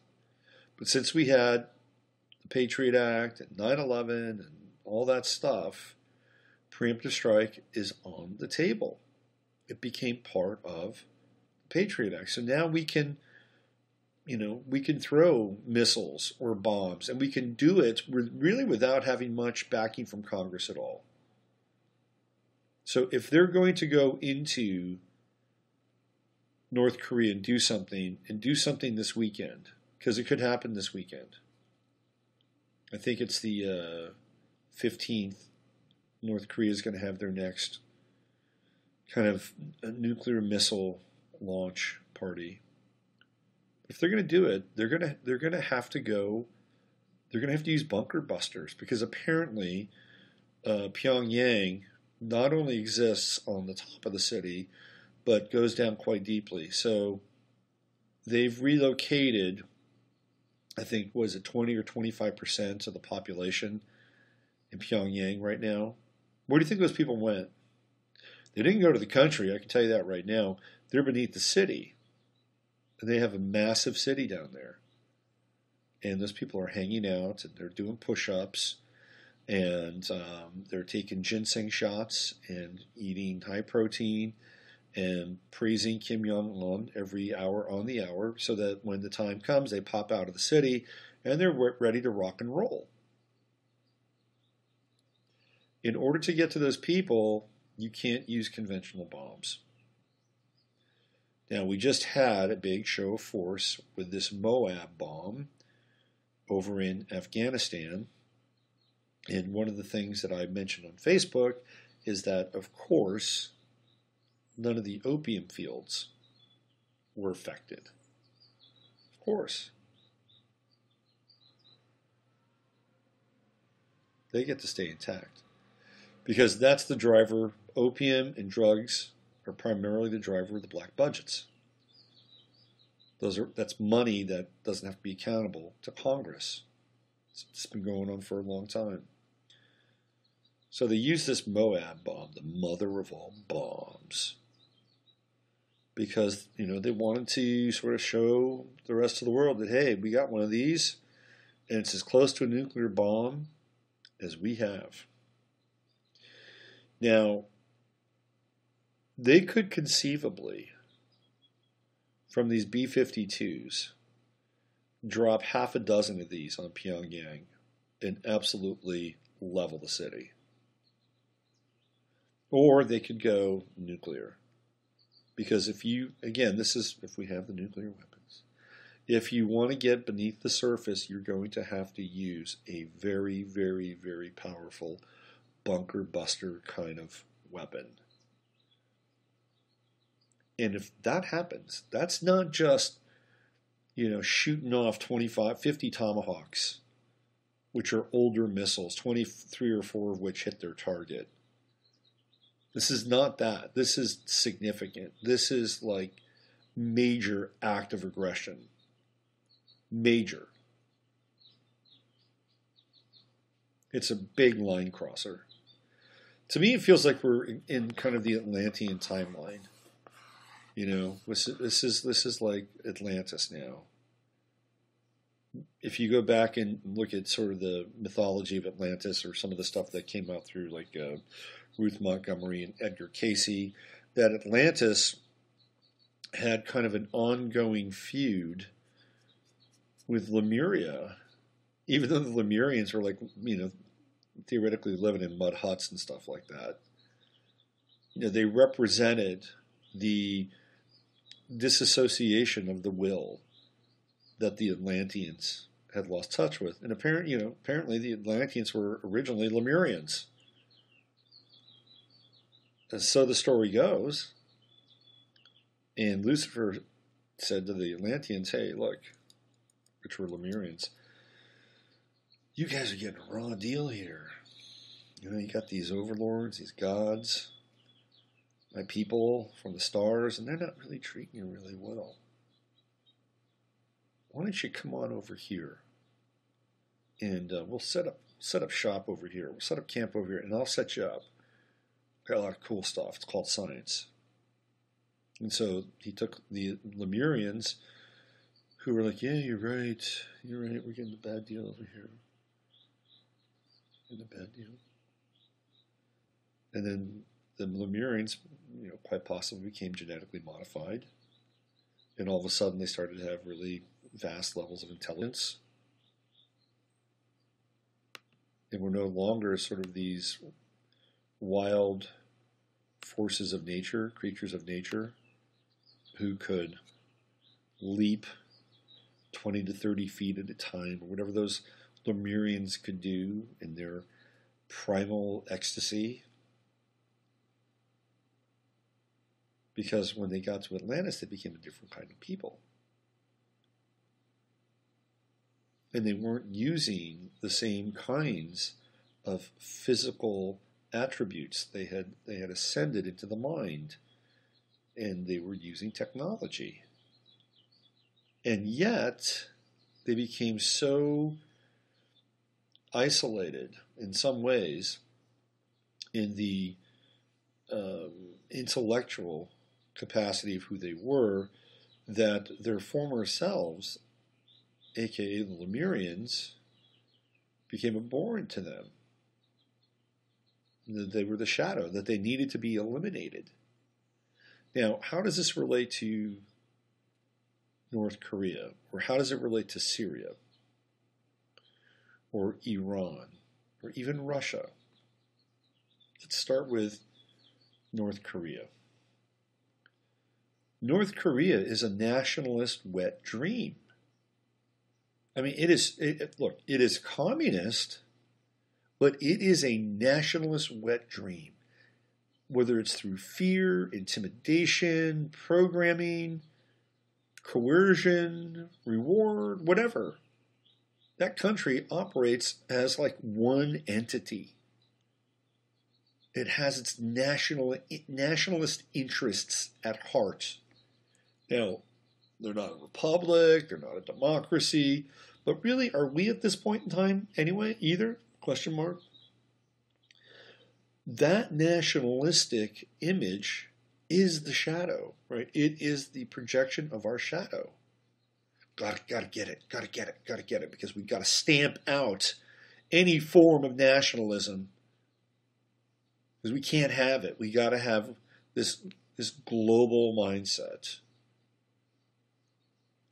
But since we had the Patriot Act and 9/11 and all that stuff, preemptive strike is on the table. It became part of the Patriot Act. So now we can, we can throw missiles or bombs, and we can do it really without having much backing from Congress at all. So if they're going to go into North Korea and do something this weekend, because it could happen this weekend. I think it's the 15th. North Korea is going to have their next kind of nuclear missile launch party. If they're going to do it, they're going to have to go. They're going to have to use bunker busters, because apparently Pyongyang not only exists on the top of the city, but goes down quite deeply. So they've relocated, I think, was it 20 or 25% of the population in Pyongyang right now? Where do you think those people went? They didn't go to the country, I can tell you that right now. They're beneath the city. And they have a massive city down there. And those people are hanging out, and they're doing push-ups, and they're taking ginseng shots and eating high protein and praising Kim Jong-un every hour on the hour, so that when the time comes, they pop out of the city and they're ready to rock and roll. In order to get to those people, you can't use conventional bombs. Now, we just had a big show of force with this Moab bomb over in Afghanistan. And one of the things that I mentioned on Facebook is that, of course, none of the opium fields were affected. Of course. They get to stay intact, because that's the driver. Opium and drugs are primarily the driver of the black budgets. That's money that doesn't have to be accountable to Congress. It's been going on for a long time. So they use this Moab bomb, the mother of all bombs, because, they wanted to sort of show the rest of the world that, hey, we got one of these, and it's as close to a nuclear bomb as we have. Now, they could conceivably, from these B-52s, drop half a dozen of these on Pyongyang and absolutely level the city. Or they could go nuclear. Because if we have the nuclear weapons, if you want to get beneath the surface, you're going to have to use a very, very, very powerful bunker buster kind of weapon. And if that happens, that's not just, shooting off 25, 50 Tomahawks, which are older missiles, 23 or 4 of which hit their target. This is not that. This is significant. This is like major act of aggression. Major. It's a big line crosser. To me, it feels like we're in kind of the Atlantean timeline. This is like Atlantis now. If you go back and look at sort of the mythology of Atlantis or some of the stuff that came out through like Ruth Montgomery and Edgar Cayce, that Atlantis had kind of an ongoing feud with Lemuria, even though the Lemurians were like, theoretically living in mud huts and stuff like that. They represented the disassociation of the will that the Atlanteans had lost touch with. And apparently the Atlanteans were originally Lemurians. And so the story goes. And Lucifer said to the Atlanteans, hey, look, which were Lemurians, you guys are getting a raw deal here. You got these overlords, these gods, my people from the stars, and they're not really treating you really well. Why don't you come on over here, and we'll set up shop over here. We'll set up camp over here, and I'll set you up. Got a lot of cool stuff. It's called science. And so he took the Lemurians, who were like, yeah, you're right. We're getting a bad deal over here. Getting a bad deal. And then the Lemurians, quite possibly became genetically modified. And all of a sudden they started to have really vast levels of intelligence. And we're no longer sort of these wild forces of nature, creatures of nature, who could leap 20 to 30 feet at a time, or whatever those Lemurians could do in their primal ecstasy. Because when they got to Atlantis, they became a different kind of people. And they weren't using the same kinds of physical attributes. They had ascended into the mind, and they were using technology. And yet, they became so isolated in some ways in the intellectual capacity of who they were, that their former selves, aka the Lemurians, became abhorrent to them. That they were the shadow, that they needed to be eliminated. Now, how does this relate to North Korea? Or how does it relate to Syria? Or Iran? Or even Russia? Let's start with North Korea. North Korea is a nationalist wet dream. I mean, it is communist, but it is a nationalist wet dream. Whether it's through fear, intimidation, programming, coercion, reward, whatever. That country operates as like one entity. It has its nationalist interests at heart. Now, they're not a republic, they're not a democracy, but really, are we at this point in time anyway, either? Question mark. That nationalistic image is the shadow, right? It is the projection of our shadow. Gotta get it, gotta get it, because we've got to stamp out any form of nationalism, because we can't have it. We got to have this global mindset.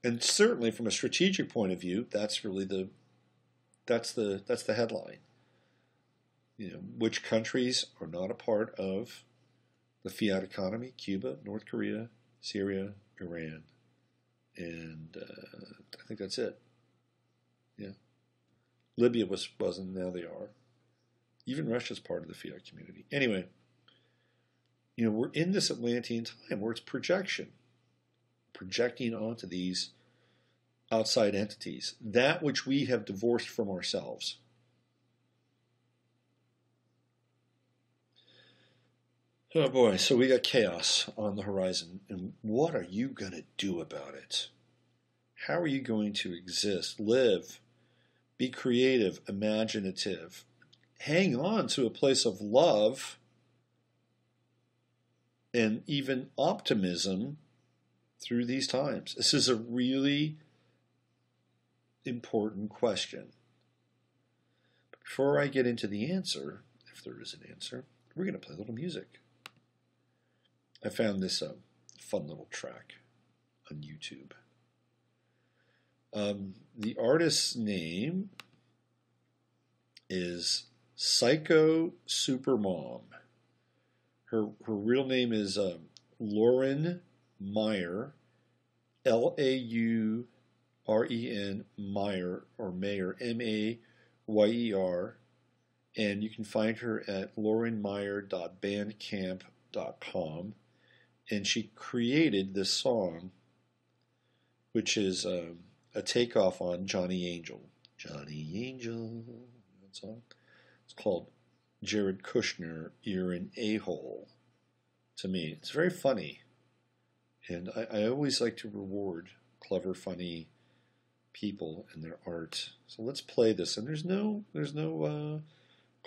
And certainly from a strategic point of view, that's really the headline. Which countries are not a part of the fiat economy? Cuba, North Korea, Syria, Iran, and I think that's it. Yeah, Libya wasn't. Now they are. Even Russia's part of the fiat community. Anyway, we're in this Atlantean time where it's projecting onto these outside entities, that which we have divorced from ourselves. Oh boy, so we got chaos on the horizon, and what are you going to do about it? How are you going to exist, live, be creative, imaginative, hang on to a place of love and even optimism through these times? This is a really important question. But before I get into the answer, if there is an answer, we're going to play a little music. I found this fun little track on YouTube. The artist's name is Psycho Supermom. Her real name is Lauren Meyer, Lauren Meyer, or Mayer, Mayer, and you can find her at laurenmeyer.bandcamp.com. And she created this song, which is a takeoff on Johnny Angel. Johnny Angel, that song. It's called Jared Kushner, You're an A-Hole. To me, it's very funny. And I always like to reward clever, funny people and their art. So let's play this. And there's no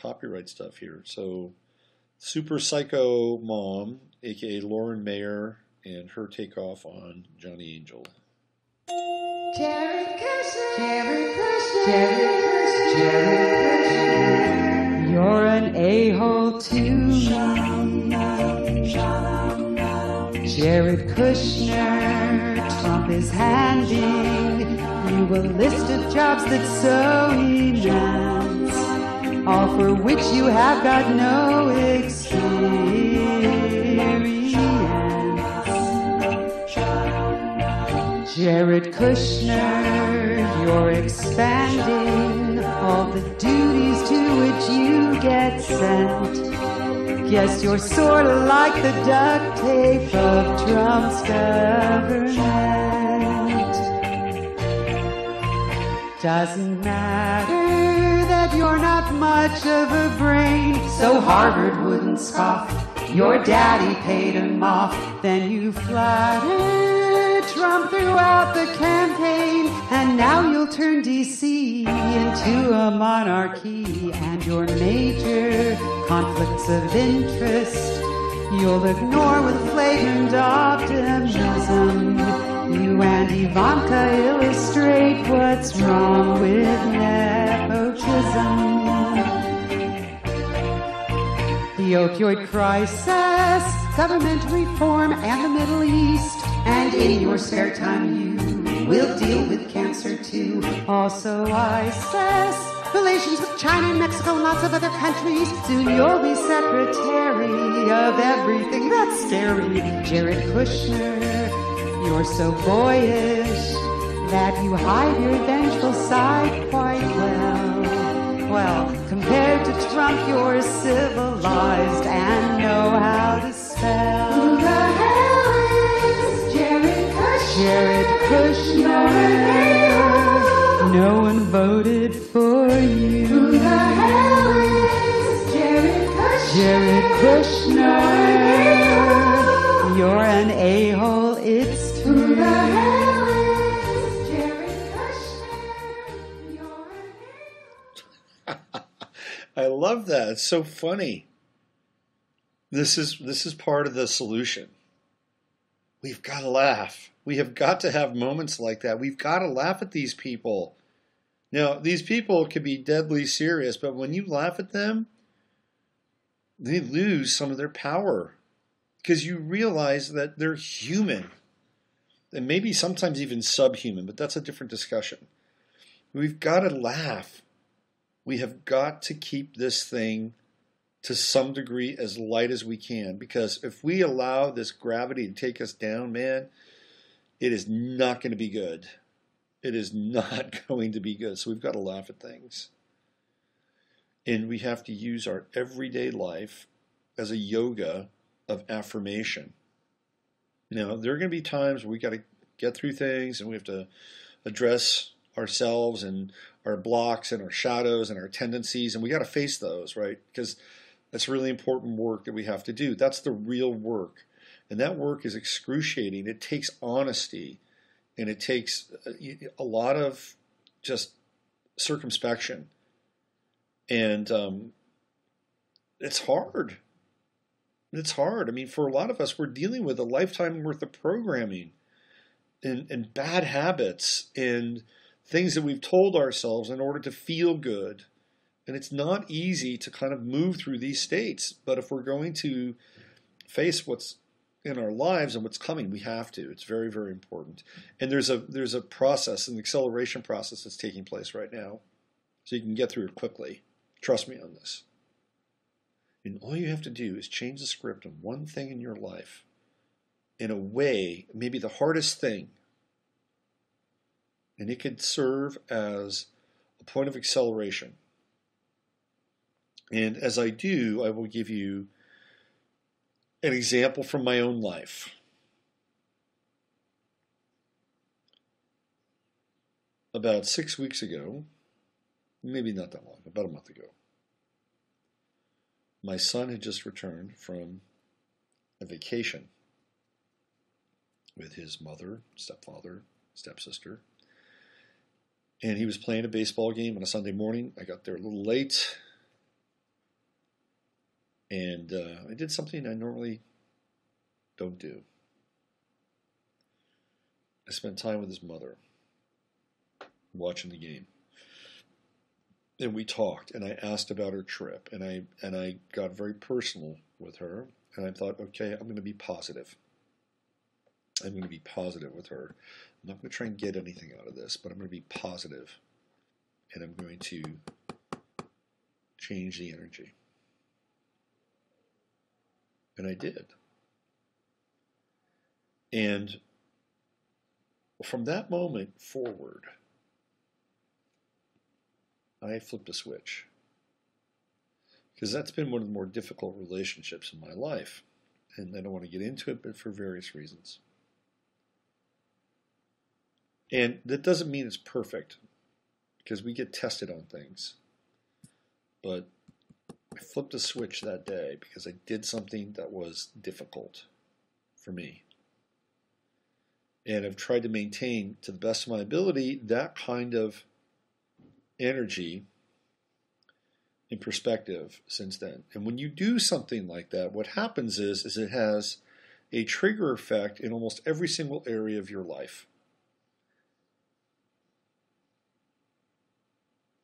copyright stuff here. So Super Psycho Mom, a.k.a. Lauren Meyer, and her takeoff on Johnny Angel. Jared Kushner, Jared Kushner, Jared Kushner, Jared Kushner. You're an a-hole too. Jared Kushner, Trump is handing you a list of jobs that's so immense, all for which you have got no experience. Jared Kushner, you're expanding all the duties to which you get sent. Guess you're sort of like the duct tape of Trump's government. Doesn't matter that you're not much of a brain, so Harvard wouldn't scoff. Your daddy paid him off. Then you flattered Trump throughout the campaign, and now you'll turn D.C. into a monarchy. And your major conflicts of interest you'll ignore with flagrant optimism. You and Ivanka illustrate what's wrong with nepotism. The opioid crisis, government reform, and the Middle East. And in your spare time you will deal with cancer too. Also ISIS, relations with China and Mexico and lots of other countries. Soon you'll be secretary of everything that's scary. Jared Kushner, you're so boyish that you hide your vengeful side quite well. Well, compared to Trump, you're civilized and know how to spell. Who the hell is Jared Kushner? Jared Kushner. No one voted for you. Who the hell is Jared Kushner? Jared Kushner. You're an a-hole, it's true. Who the hell is Jared Kushner? You're an a-hole. I love that. It's so funny. This is part of the solution. we've got to laugh. We have got to have moments like that. We've got to laugh at these people. Now, these people can be deadly serious, but when you laugh at them, they lose some of their power because you realize that they're human and maybe sometimes even subhuman, but that's a different discussion. We've got to laugh. We have got to keep this thing to some degree as light as we can, because if we allow this gravity to take us down, man, it is not going to be good. It is not going to be good. So we've got to laugh at things. And we have to use our everyday life as a yoga of affirmation. Now, there are going to be times where we got to get through things and we have to address ourselves and our blocks and our shadows and our tendencies, and we got to face those, right? Because that's really important work that we have to do. That's the real work. And that work is excruciating. It takes honesty, and it takes a lot of just circumspection. And it's hard. It's hard. I mean, for a lot of us, we're dealing with a lifetime worth of programming and bad habits and things that we've told ourselves in order to feel good. And it's not easy to kind of move through these states. But if we're going to face what's in our lives and what's coming, we have to. It's very, very important. And there's a process, an acceleration process that's taking place right now. So you can get through it quickly. Trust me on this. And all you have to do is change the script on one thing in your life in a way, maybe the hardest thing. And it could serve as a point of acceleration. And as I do, I will give you an example from my own life. About 6 weeks ago, maybe not that long, about a month ago, my son had just returned from a vacation with his mother, stepfather, stepsister. And he was playing a baseball game on a Sunday morning. I got there a little late. And I did something I normally don't do. I spent time with his mother, watching the game. And we talked, and I asked about her trip, and I got very personal with her, and I thought, okay, I'm going to be positive. I'm going to be positive with her. I'm not going to try and get anything out of this, but I'm going to be positive, and I'm going to change the energy. And I did. And from that moment forward, I flipped a switch. Because that's been one of the more difficult relationships in my life. And I don't want to get into it, but for various reasons. And that doesn't mean it's perfect, because we get tested on things. But I flipped a switch that day because I did something that was difficult for me. And I've tried to maintain, to the best of my ability, that kind of energy in perspective since then. And when you do something like that, what happens is it has a trigger effect in almost every single area of your life.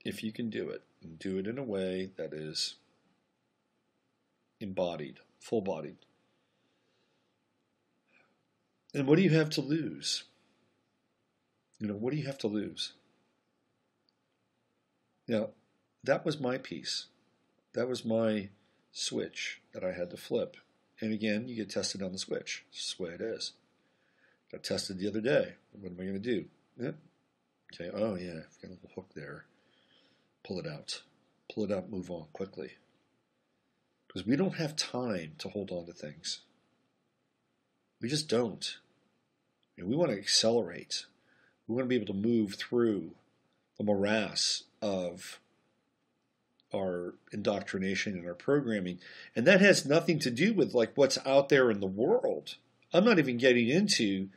If you can do it, and do it in a way that is embodied, full-bodied. And what do you have to lose? What do you have to lose? Now, that was my piece. That was my switch that I had to flip. And again, you get tested on the switch. It's the way it is. Got tested the other day. What am I going to do? Yeah. Okay, oh yeah, I've got a little hook there. Pull it out. Pull it out, move on quickly. Because we don't have time to hold on to things. We just don't. And we want to accelerate. We want to be able to move through the morass of our indoctrination and our programming. And that has nothing to do with like what's out there in the world. I'm not even getting into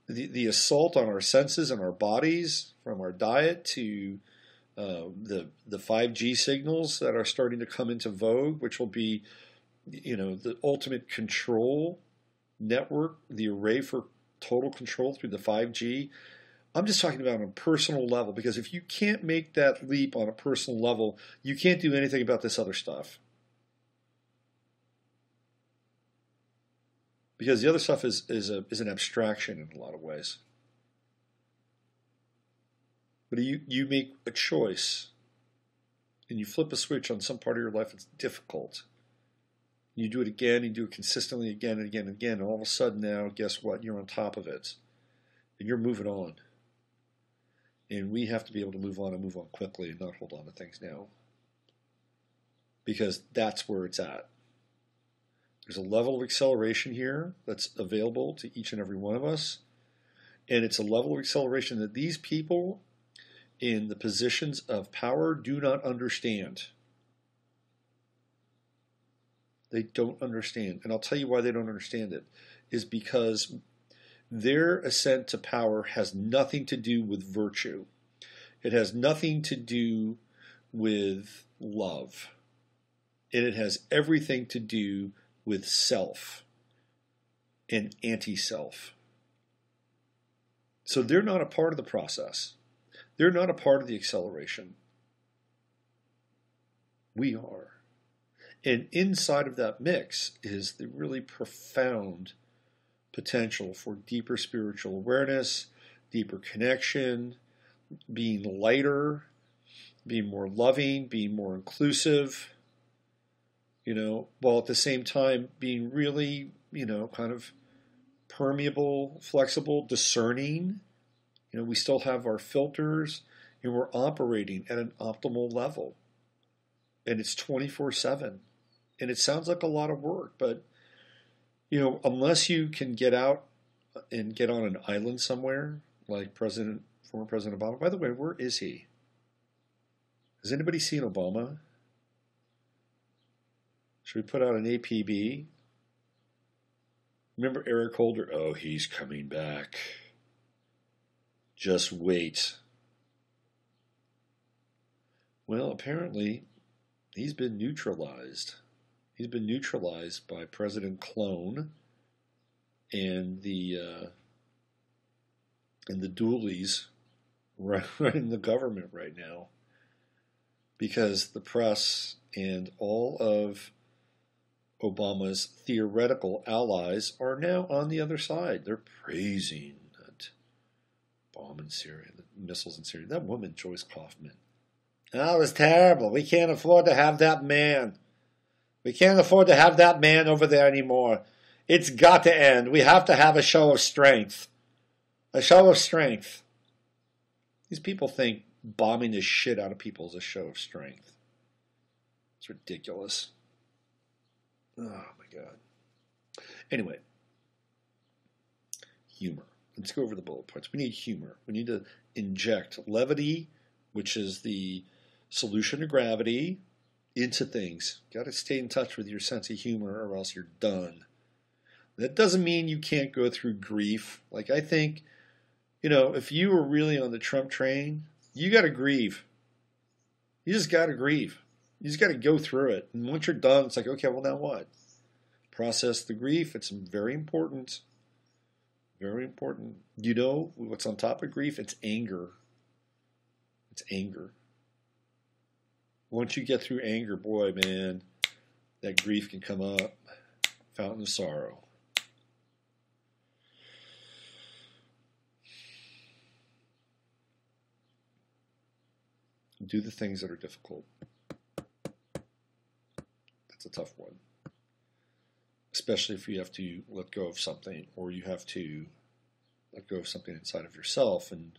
the assault on our senses and our bodies, from our diet to the 5G signals that are starting to come into vogue, which will be, the ultimate control network, the array for total control through the 5G. I'm just talking about on a personal level, because if you can't make that leap on a personal level, you can't do anything about this other stuff. Because the other stuff is an abstraction in a lot of ways. But you make a choice, and you flip a switch on some part of your life that's difficult. You do it again, you do it consistently again and again and again, and all of a sudden now, guess what? You're on top of it. And you're moving on. And we have to be able to move on and move on quickly and not hold on to things now. Because that's where it's at. There's a level of acceleration here that's available to each and every one of us. And it's a level of acceleration that these people in the positions of power do not understand. They don't understand. And I'll tell you why they don't understand it. Is because their ascent to power has nothing to do with virtue. It has nothing to do with love. And it has everything to do with self and anti-self. So they're not a part of the process. They're not a part of the acceleration. We are. And inside of that mix is the really profound potential for deeper spiritual awareness, deeper connection, being lighter, being more loving, being more inclusive, while at the same time being really, kind of permeable, flexible, discerning. We still have our filters, and we're operating at an optimal level. And it's 24/7. And it sounds like a lot of work, but unless you can get out and get on an island somewhere, like former President Obama. By the way, where is he? Has anybody seen Obama? Should we put out an APB? Remember Eric Coulter? Oh, he's coming back. Just wait. Well, apparently, he's been neutralized. He's been neutralized by President Clone and the doolies running the government right now, because the press and all of Obama's theoretical allies are now on the other side. They're praising that bomb in Syria, the missiles in Syria. That woman, Joyce Kaufman. Oh, it was terrible. We can't afford to have that man. We can't afford to have that man over there anymore. It's got to end. We have to have a show of strength. A show of strength. These people think bombing the shit out of people is a show of strength. It's ridiculous. Oh, my God. Anyway. Humor. Let's go over the bullet points. We need humor. We need to inject levity, which is the solution to gravity, into things. Got to stay in touch with your sense of humor or else you're done. That doesn't mean you can't go through grief. Like, I think, if you were really on the Trump train, you got to grieve. You just got to grieve. You just got to go through it. And once you're done, it's like, okay, well, now what? Process the grief. It's very important. Very important. What's on top of grief? It's anger. It's anger. Once you get through anger, boy, man, that grief can come up. Fountain of sorrow. Do the things that are difficult. That's a tough one. Especially if you have to let go of something, or you have to let go of something inside of yourself and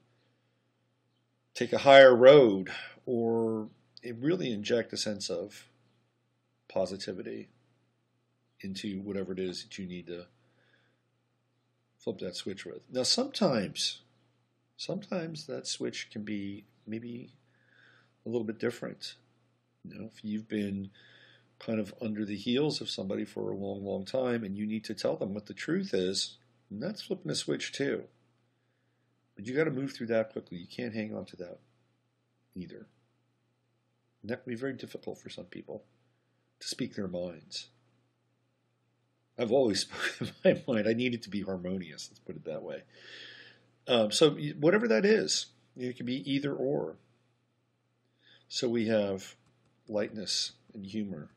take a higher road, or really inject a sense of positivity into whatever it is that you need to flip that switch with. Now, sometimes that switch can be maybe a little bit different. If you've been kind of under the heels of somebody for a long, long time and you need to tell them what the truth is, and that's flipping a switch too. But you got to move through that quickly. You can't hang on to that either. And that can be very difficult for some people to speak their minds. I've always spoken my mind. I need it to be harmonious. Let's put it that way. So whatever that is, it can be either or. So we have lightness and humor,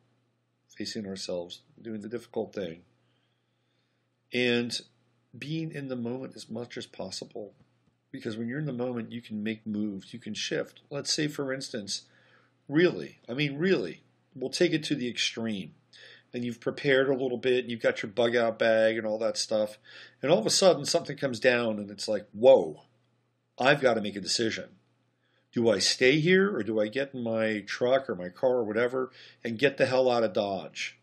facing ourselves, doing the difficult thing, and being in the moment as much as possible. Because when you're in the moment, you can make moves, you can shift. Let's say, for instance, really, we'll take it to the extreme. And you've prepared a little bit, and you've got your bug out bag and all that stuff. And all of a sudden, something comes down, and it's like, whoa, I've got to make a decision. Do I stay here, or do I get in my truck or my car or whatever and get the hell out of Dodge?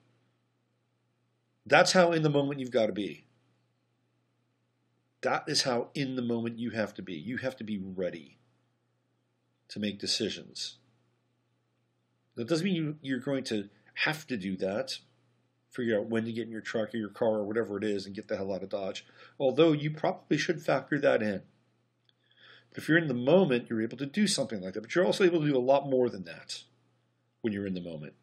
That's how in the moment you've got to be. That is how in the moment you have to be. You have to be ready to make decisions. That doesn't mean you're going to have to do that. Figure out when to get in your truck or your car or whatever it is and get the hell out of Dodge. Although you probably should factor that in. But if you're in the moment, you're able to do something like that. But you're also able to do a lot more than that when you're in the moment.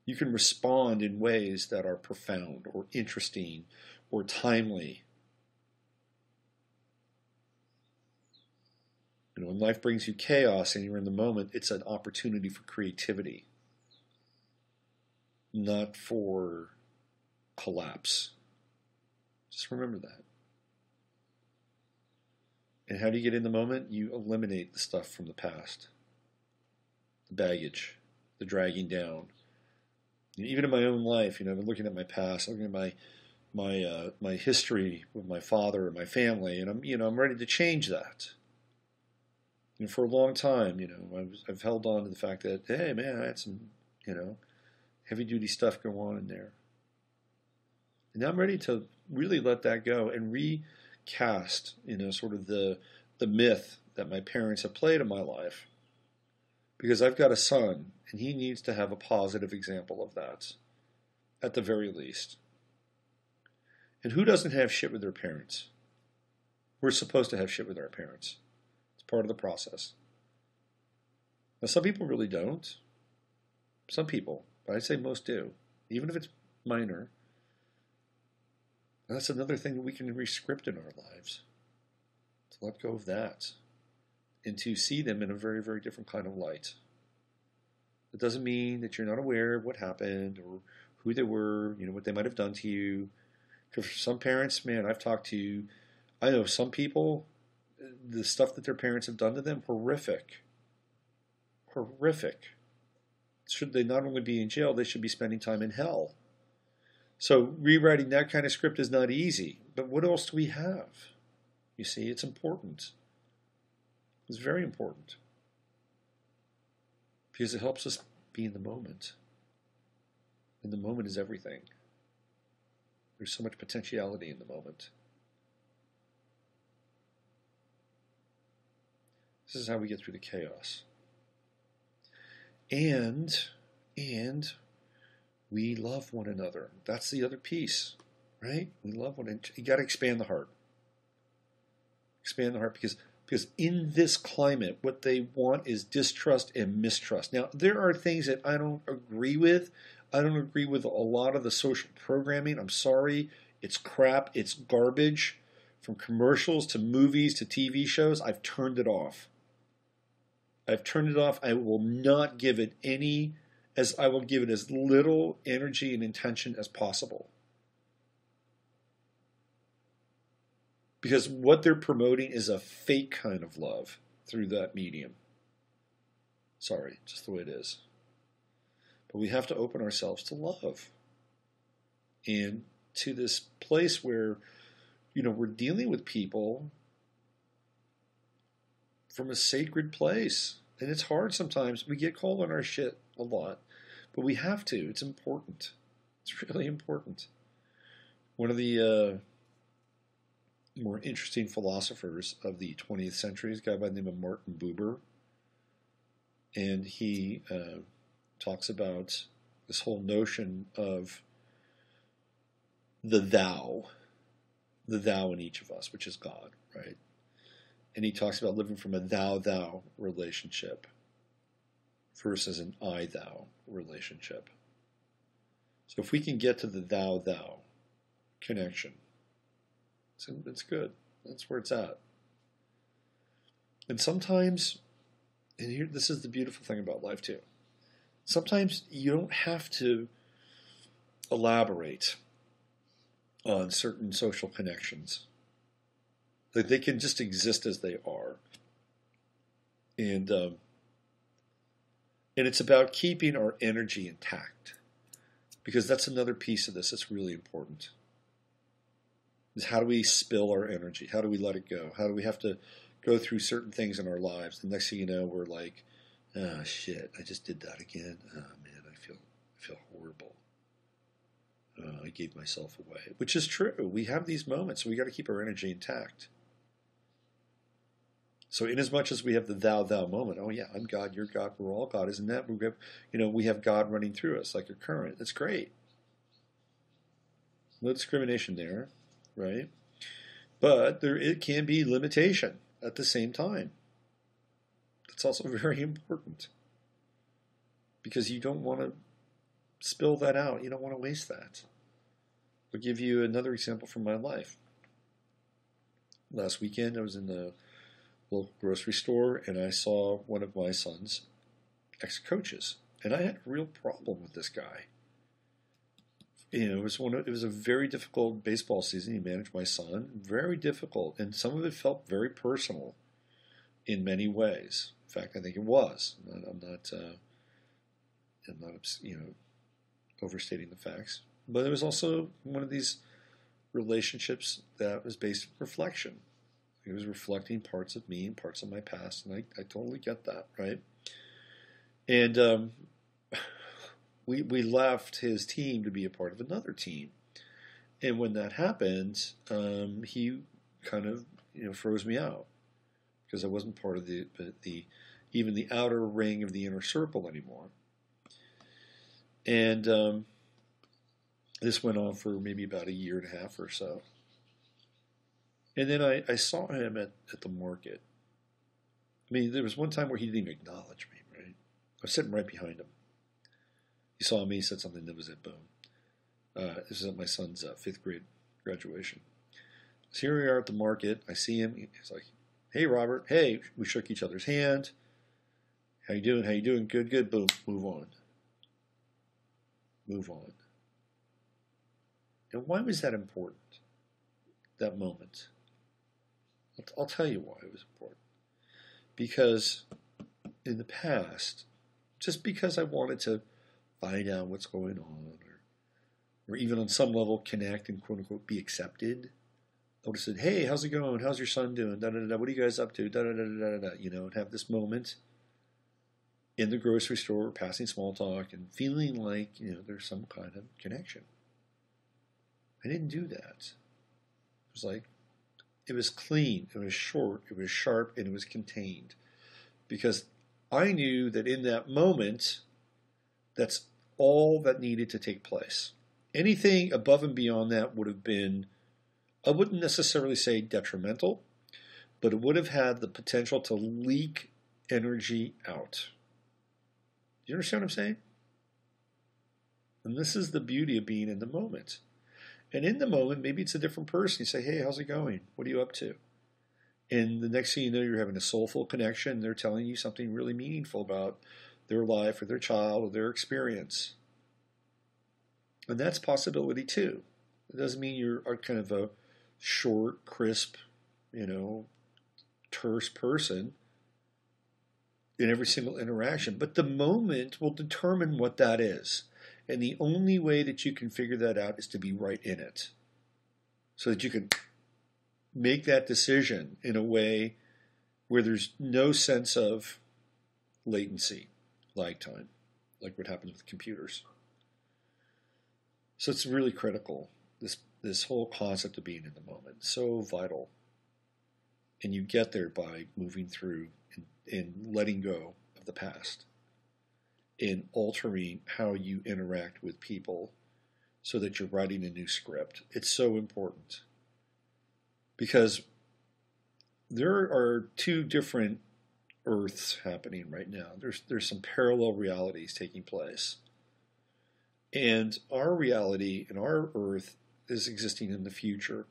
You can respond in ways that are profound or interesting or timely. When life brings you chaos and you're in the moment, it's an opportunity for creativity, not for collapse. Just remember that. And how do you get in the moment? You eliminate the stuff from the past, the baggage, the dragging down. Even in my own life, I've been looking at my past, looking at my history with my father and my family, and I'm ready to change that. And for a long time, I've held on to the fact that, hey, man, I had some, heavy-duty stuff go on in there. And now I'm ready to really let that go and recast, sort of the myth that my parents have played in my life. Because I've got a son, and he needs to have a positive example of that, at the very least. And who doesn't have shit with their parents? We're supposed to have shit with our parents. Part of the process. Now, some people really don't. Some people, but I'd say most do, even if it's minor. That's another thing that we can re-script in our lives. To let go of that and to see them in a very, very different kind of light. It doesn't mean that you're not aware of what happened or who they were, what they might have done to you. Because for some parents, man, I know some people, the stuff that their parents have done to them, horrific. Horrific. Should they not only be in jail, they should be spending time in hell. So rewriting that kind of script is not easy. But what else do we have? You see, it's important. It's very important. Because it helps us be in the moment. And the moment is everything. There's so much potentiality in the moment. This is how we get through the chaos. And we love one another. That's the other piece, right? We love one another. You got to expand the heart. Expand the heart because in this climate, what they want is distrust and mistrust. Now, there are things that I don't agree with. I don't agree with a lot of the social programming. I'm sorry. It's crap. It's garbage. From commercials to movies to TV shows, I've turned it off. I will not give it I will give it as little energy and intention as possible. Because what they're promoting is a fake kind of love through that medium. Sorry, just the way it is. But we have to open ourselves to love. And to this place where, we're dealing with people from a sacred place. And it's hard sometimes. We get called on our shit a lot. But we have to. It's important. It's really important. One of the more interesting philosophers of the 20th century is a guy by the name of Martin Buber. And he talks about this whole notion of the thou in each of us, which is God, right? And he talks about living from a thou-thou relationship versus an I-thou relationship. So if we can get to the thou connection, it's good. That's where it's at. And sometimes, and here, this is the beautiful thing about life too. Sometimes you don't have to elaborate on certain social connections. Like they can just exist as they are. And it's about keeping our energy intact. Because that's another piece of this that's really important. Is how do we spill our energy? How do we let it go? How do we have to go through certain things in our lives? The next thing you know, we're like, oh shit, I just did that again. Oh man, I feel horrible. I gave myself away, which is true. We have these moments, so we got to keep our energy intact. So, in as much as we have the thou moment, oh yeah, I'm God, you're God, we're all God, isn't that? We have God running through us like a current. That's great. No discrimination there, right? But it can be limitation at the same time. That's also very important because you don't want to spill that out. You don't want to waste that. I'll give you another example from my life. Last weekend, I was in the local grocery store, and I saw one of my son's ex-coaches, and I had a real problem with this guy. It was a very difficult baseball season. He managed my son, very difficult, and some of it felt very personal in many ways. In fact, I think it was. I'm not overstating the facts, but it was also one of these relationships that was based on reflection. He was reflecting parts of me and parts of my past, and I totally get that, right? And we left his team to be a part of another team, and when that happened, he kind of froze me out because I wasn't part of the even the outer ring of the inner circle anymore. And this went on for maybe about a year and a half or so. And then I saw him at the market. I mean, there was one time where he didn't even acknowledge me, right? I was sitting right behind him. He saw me, said something, that was it, boom. This is at my son's 5th grade graduation. So here we are at the market. I see him. He's like, hey, Robert. Hey, we shook each other's hand. How you doing? How you doing? Good, good. Boom. Move on. Move on. And why was that important, that moment? I'll tell you why it was important. Because in the past, just because I wanted to find out what's going on, or even on some level connect and quote unquote be accepted, I would have said, hey, how's it going? How's your son doing? Da, da, da, da. What are you guys up to? Da, da, da, da, da, da. And have this moment in the grocery store, passing small talk and feeling like, there's some kind of connection. I didn't do that. It was like, it was clean, it was short, it was sharp, and it was contained. Because I knew that in that moment, that's all that needed to take place. Anything above and beyond that would have been, I wouldn't necessarily say detrimental, but it would have had the potential to leak energy out. Do you understand what I'm saying? And this is the beauty of being in the moment. And in the moment, maybe it's a different person. You say, hey, how's it going? What are you up to? And the next thing you know, you're having a soulful connection. They're telling you something really meaningful about their life or their child or their experience. And that's possibility too. It doesn't mean you're kind of a short, crisp, terse person in every single interaction. But the moment will determine what that is. And the only way that you can figure that out is to be right in it. So that you can make that decision in a way where there's no sense of latency, lag time, like what happens with computers. So it's really critical, this whole concept of being in the moment. So vital. And you get there by moving through and letting go of the past. In altering how you interact with people so that you're writing a new script. It's so important. Because there are two different Earths happening right now. There's some parallel realities taking place. And our reality and our earth is existing in the future.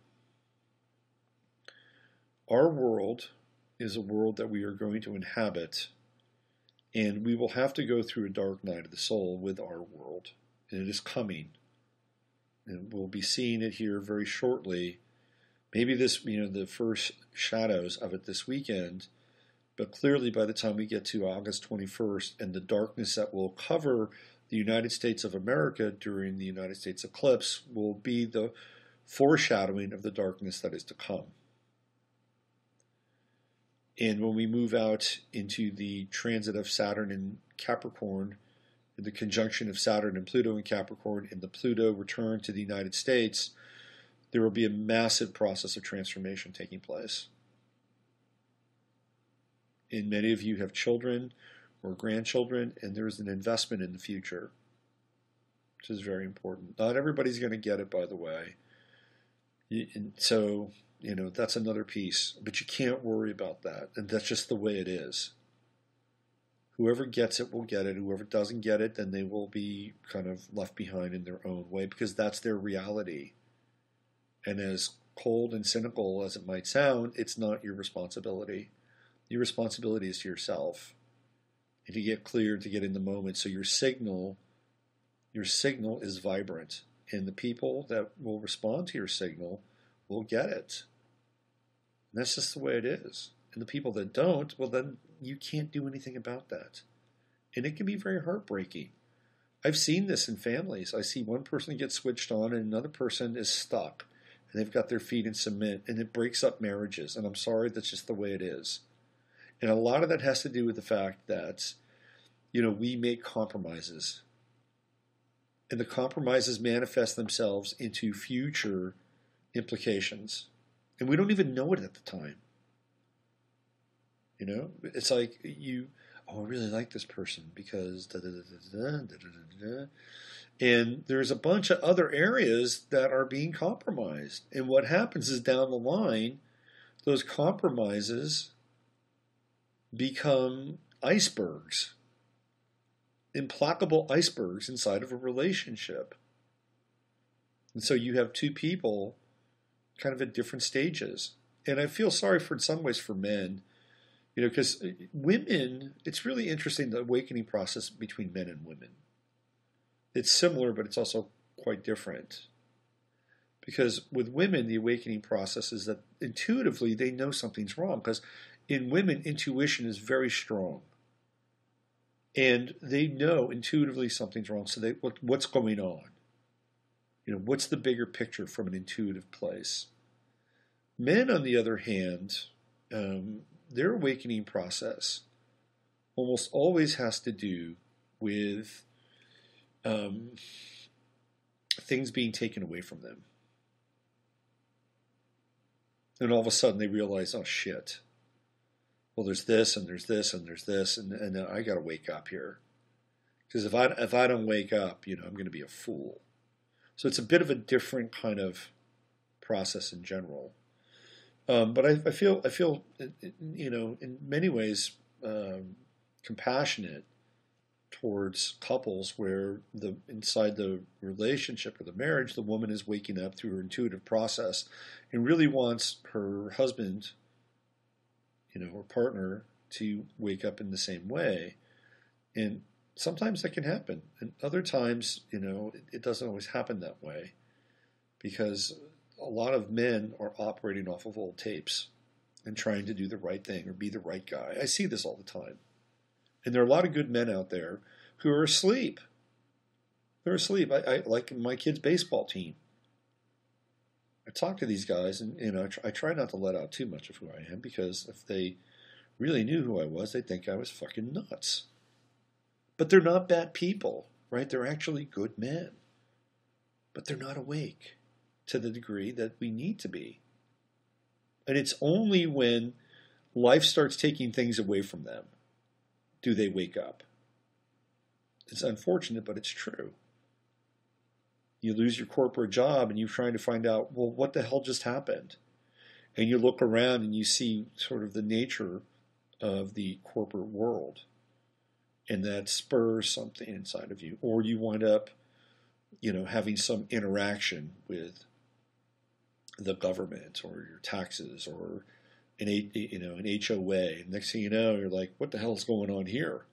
Our world is a world that we are going to inhabit, and we will have to go through a dark night of the soul with our world. And it is coming. And we'll be seeing it here very shortly. Maybe this, the first shadows of it this weekend, but clearly by the time we get to August 21st and the darkness that will cover the United States of America during the United States eclipse will be the foreshadowing of the darkness that is to come. And when we move out into the transit of Saturn in Capricorn, the conjunction of Saturn and Pluto in Capricorn, and the Pluto return to the United States, there will be a massive process of transformation taking place. And many of you have children or grandchildren, and there's an investment in the future, which is very important. Not everybody's going to get it, by the way. And so, that's another piece. But you can't worry about that. And that's just the way it is. Whoever gets it will get it. Whoever doesn't get it, then they will be kind of left behind in their own way because that's their reality. And as cold and cynical as it might sound, it's not your responsibility. Your responsibility is to yourself. And to get clear, to get in the moment. So your signal is vibrant. And the people that will respond to your signal will get it. And that's just the way it is. And the people that don't, well, then you can't do anything about that. And it can be very heartbreaking. I've seen this in families. I see one person get switched on and another person is stuck. And they've got their feet in cement. And it breaks up marriages. And I'm sorry, that's just the way it is. And a lot of that has to do with the fact that, we make compromises. And the compromises manifest themselves into future implications. And we don't even know it at the time. It's like I really like this person because and there's a bunch of other areas that are being compromised. And what happens is down the line, those compromises become icebergs, implacable icebergs inside of a relationship. And so you have two people kind of at different stages. And I feel sorry in some ways for men, because women, it's really interesting, the awakening process between men and women. It's similar, but it's also quite different. Because with women, the awakening process is that intuitively they know something's wrong. Because in women, intuition is very strong. And they know intuitively something's wrong. So what's going on? What's the bigger picture from an intuitive place? Men, on the other hand, their awakening process almost always has to do with things being taken away from them. And all of a sudden they realize, oh shit. Well, there's this, and there's this, and there's this, and I got to wake up here. Because if I don't wake up, I'm going to be a fool. So it's a bit of a different kind of process in general. But I feel, in many ways, compassionate towards couples where inside the relationship or the marriage, the woman is waking up through her intuitive process and really wants her husband, or partner to wake up in the same way. And sometimes that can happen. And other times, it doesn't always happen that way because a lot of men are operating off of old tapes and trying to do the right thing or be the right guy. I see this all the time. And there are a lot of good men out there who are asleep. They're asleep. I like my kid's baseball team. I talk to these guys and, I try not to let out too much of who I am because if they really knew who I was, they'd think I was fucking nuts. But they're not bad people, right? They're actually good men. But they're not awake to the degree that we need to be. And it's only when life starts taking things away from them do they wake up. It's unfortunate, but it's true. You lose your corporate job and you're trying to find out, well, what the hell just happened? And you look around and you see sort of the nature of the corporate world. And that spurs something inside of you. Or you wind up having some interaction with the government or your taxes or an HOA. Next thing you know, you're like, what the hell is going on here?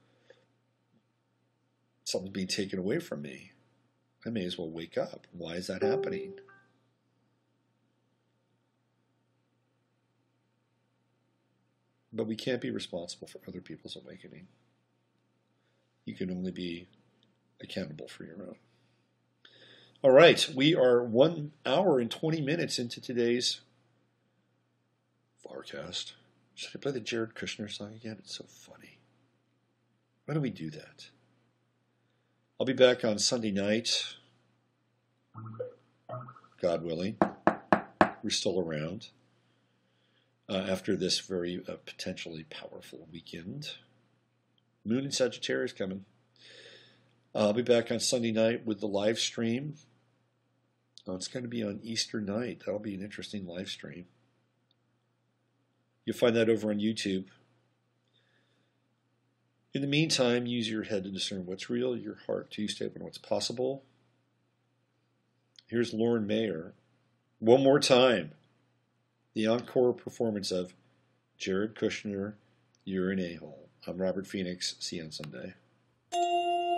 Something's being taken away from me. I may as well wake up. Why is that happening? But we can't be responsible for other people's awakening. You can only be accountable for your own. All right, we are 1 hour and 20 minutes into today's Farcast. Should I play the Jared Kushner song again? It's so funny. Why do we do that? I'll be back on Sunday night, God willing. We're still around after this very potentially powerful weekend. Moon and Sagittarius coming. I'll be back on Sunday night with the live stream. It's going to be on Easter night. That'll be an interesting live stream. You'll find that over on YouTube. In the meantime, use your head to discern what's real, your heart to stay open what's possible. Here's Lauren Mayer. One more time. The encore performance of Jared Kushner, You're an A-Hole. I'm Robert Phoenix. See you on Sunday.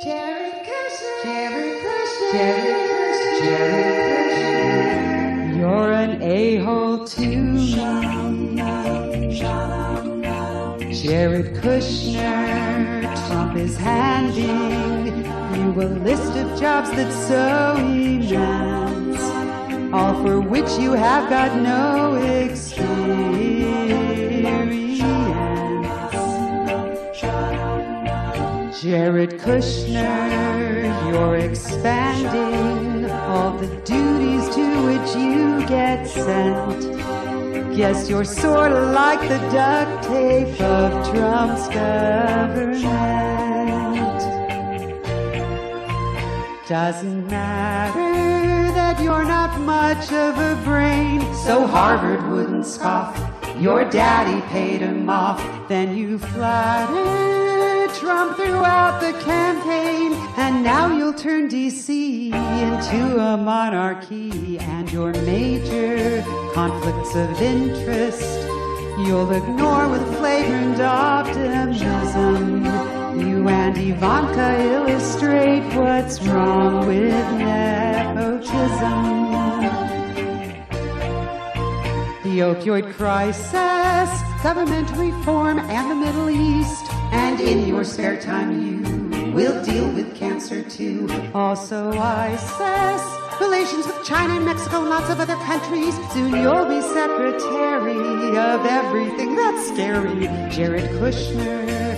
Jared Kushner, Jared Kushner, Jared Kushner, Jared Kushner. You're an a-hole to me. Jared Kushner, Trump is handing you a list of jobs that's so immense, all for which you have got no experience. Jared Kushner, you're expanding all the duties to which you get sent. Guess you're sort of like the duct tape of Trump's government. Doesn't matter that you're not much of a brain, so Harvard wouldn't scoff. Your daddy paid him off. Then you flattered Trump throughout the campaign, and now you'll turn D.C. into a monarchy, and your major conflicts of interest you'll ignore with flagrant optimism. You and Ivanka illustrate what's wrong with nepotism. The opioid crisis, government reform, and the Middle East. And in your spare time you will deal with cancer too. Also ISIS, relations with China and Mexico and lots of other countries. Soon you'll be secretary of everything that's scary. Jared Kushner,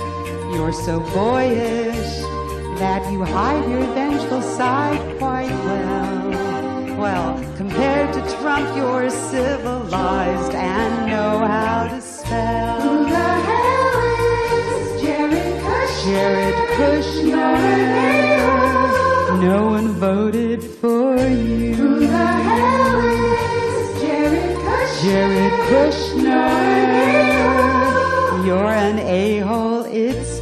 you're so boyish that you hide your vengeful side quite well. Well, compared to Trump, you're civilized and know how to spell. Who the hell is Jared Kushner? Jared Kushner. No one voted for you. Who the hell is Jared Kushner? Jared Kushner. You're an a-hole, it's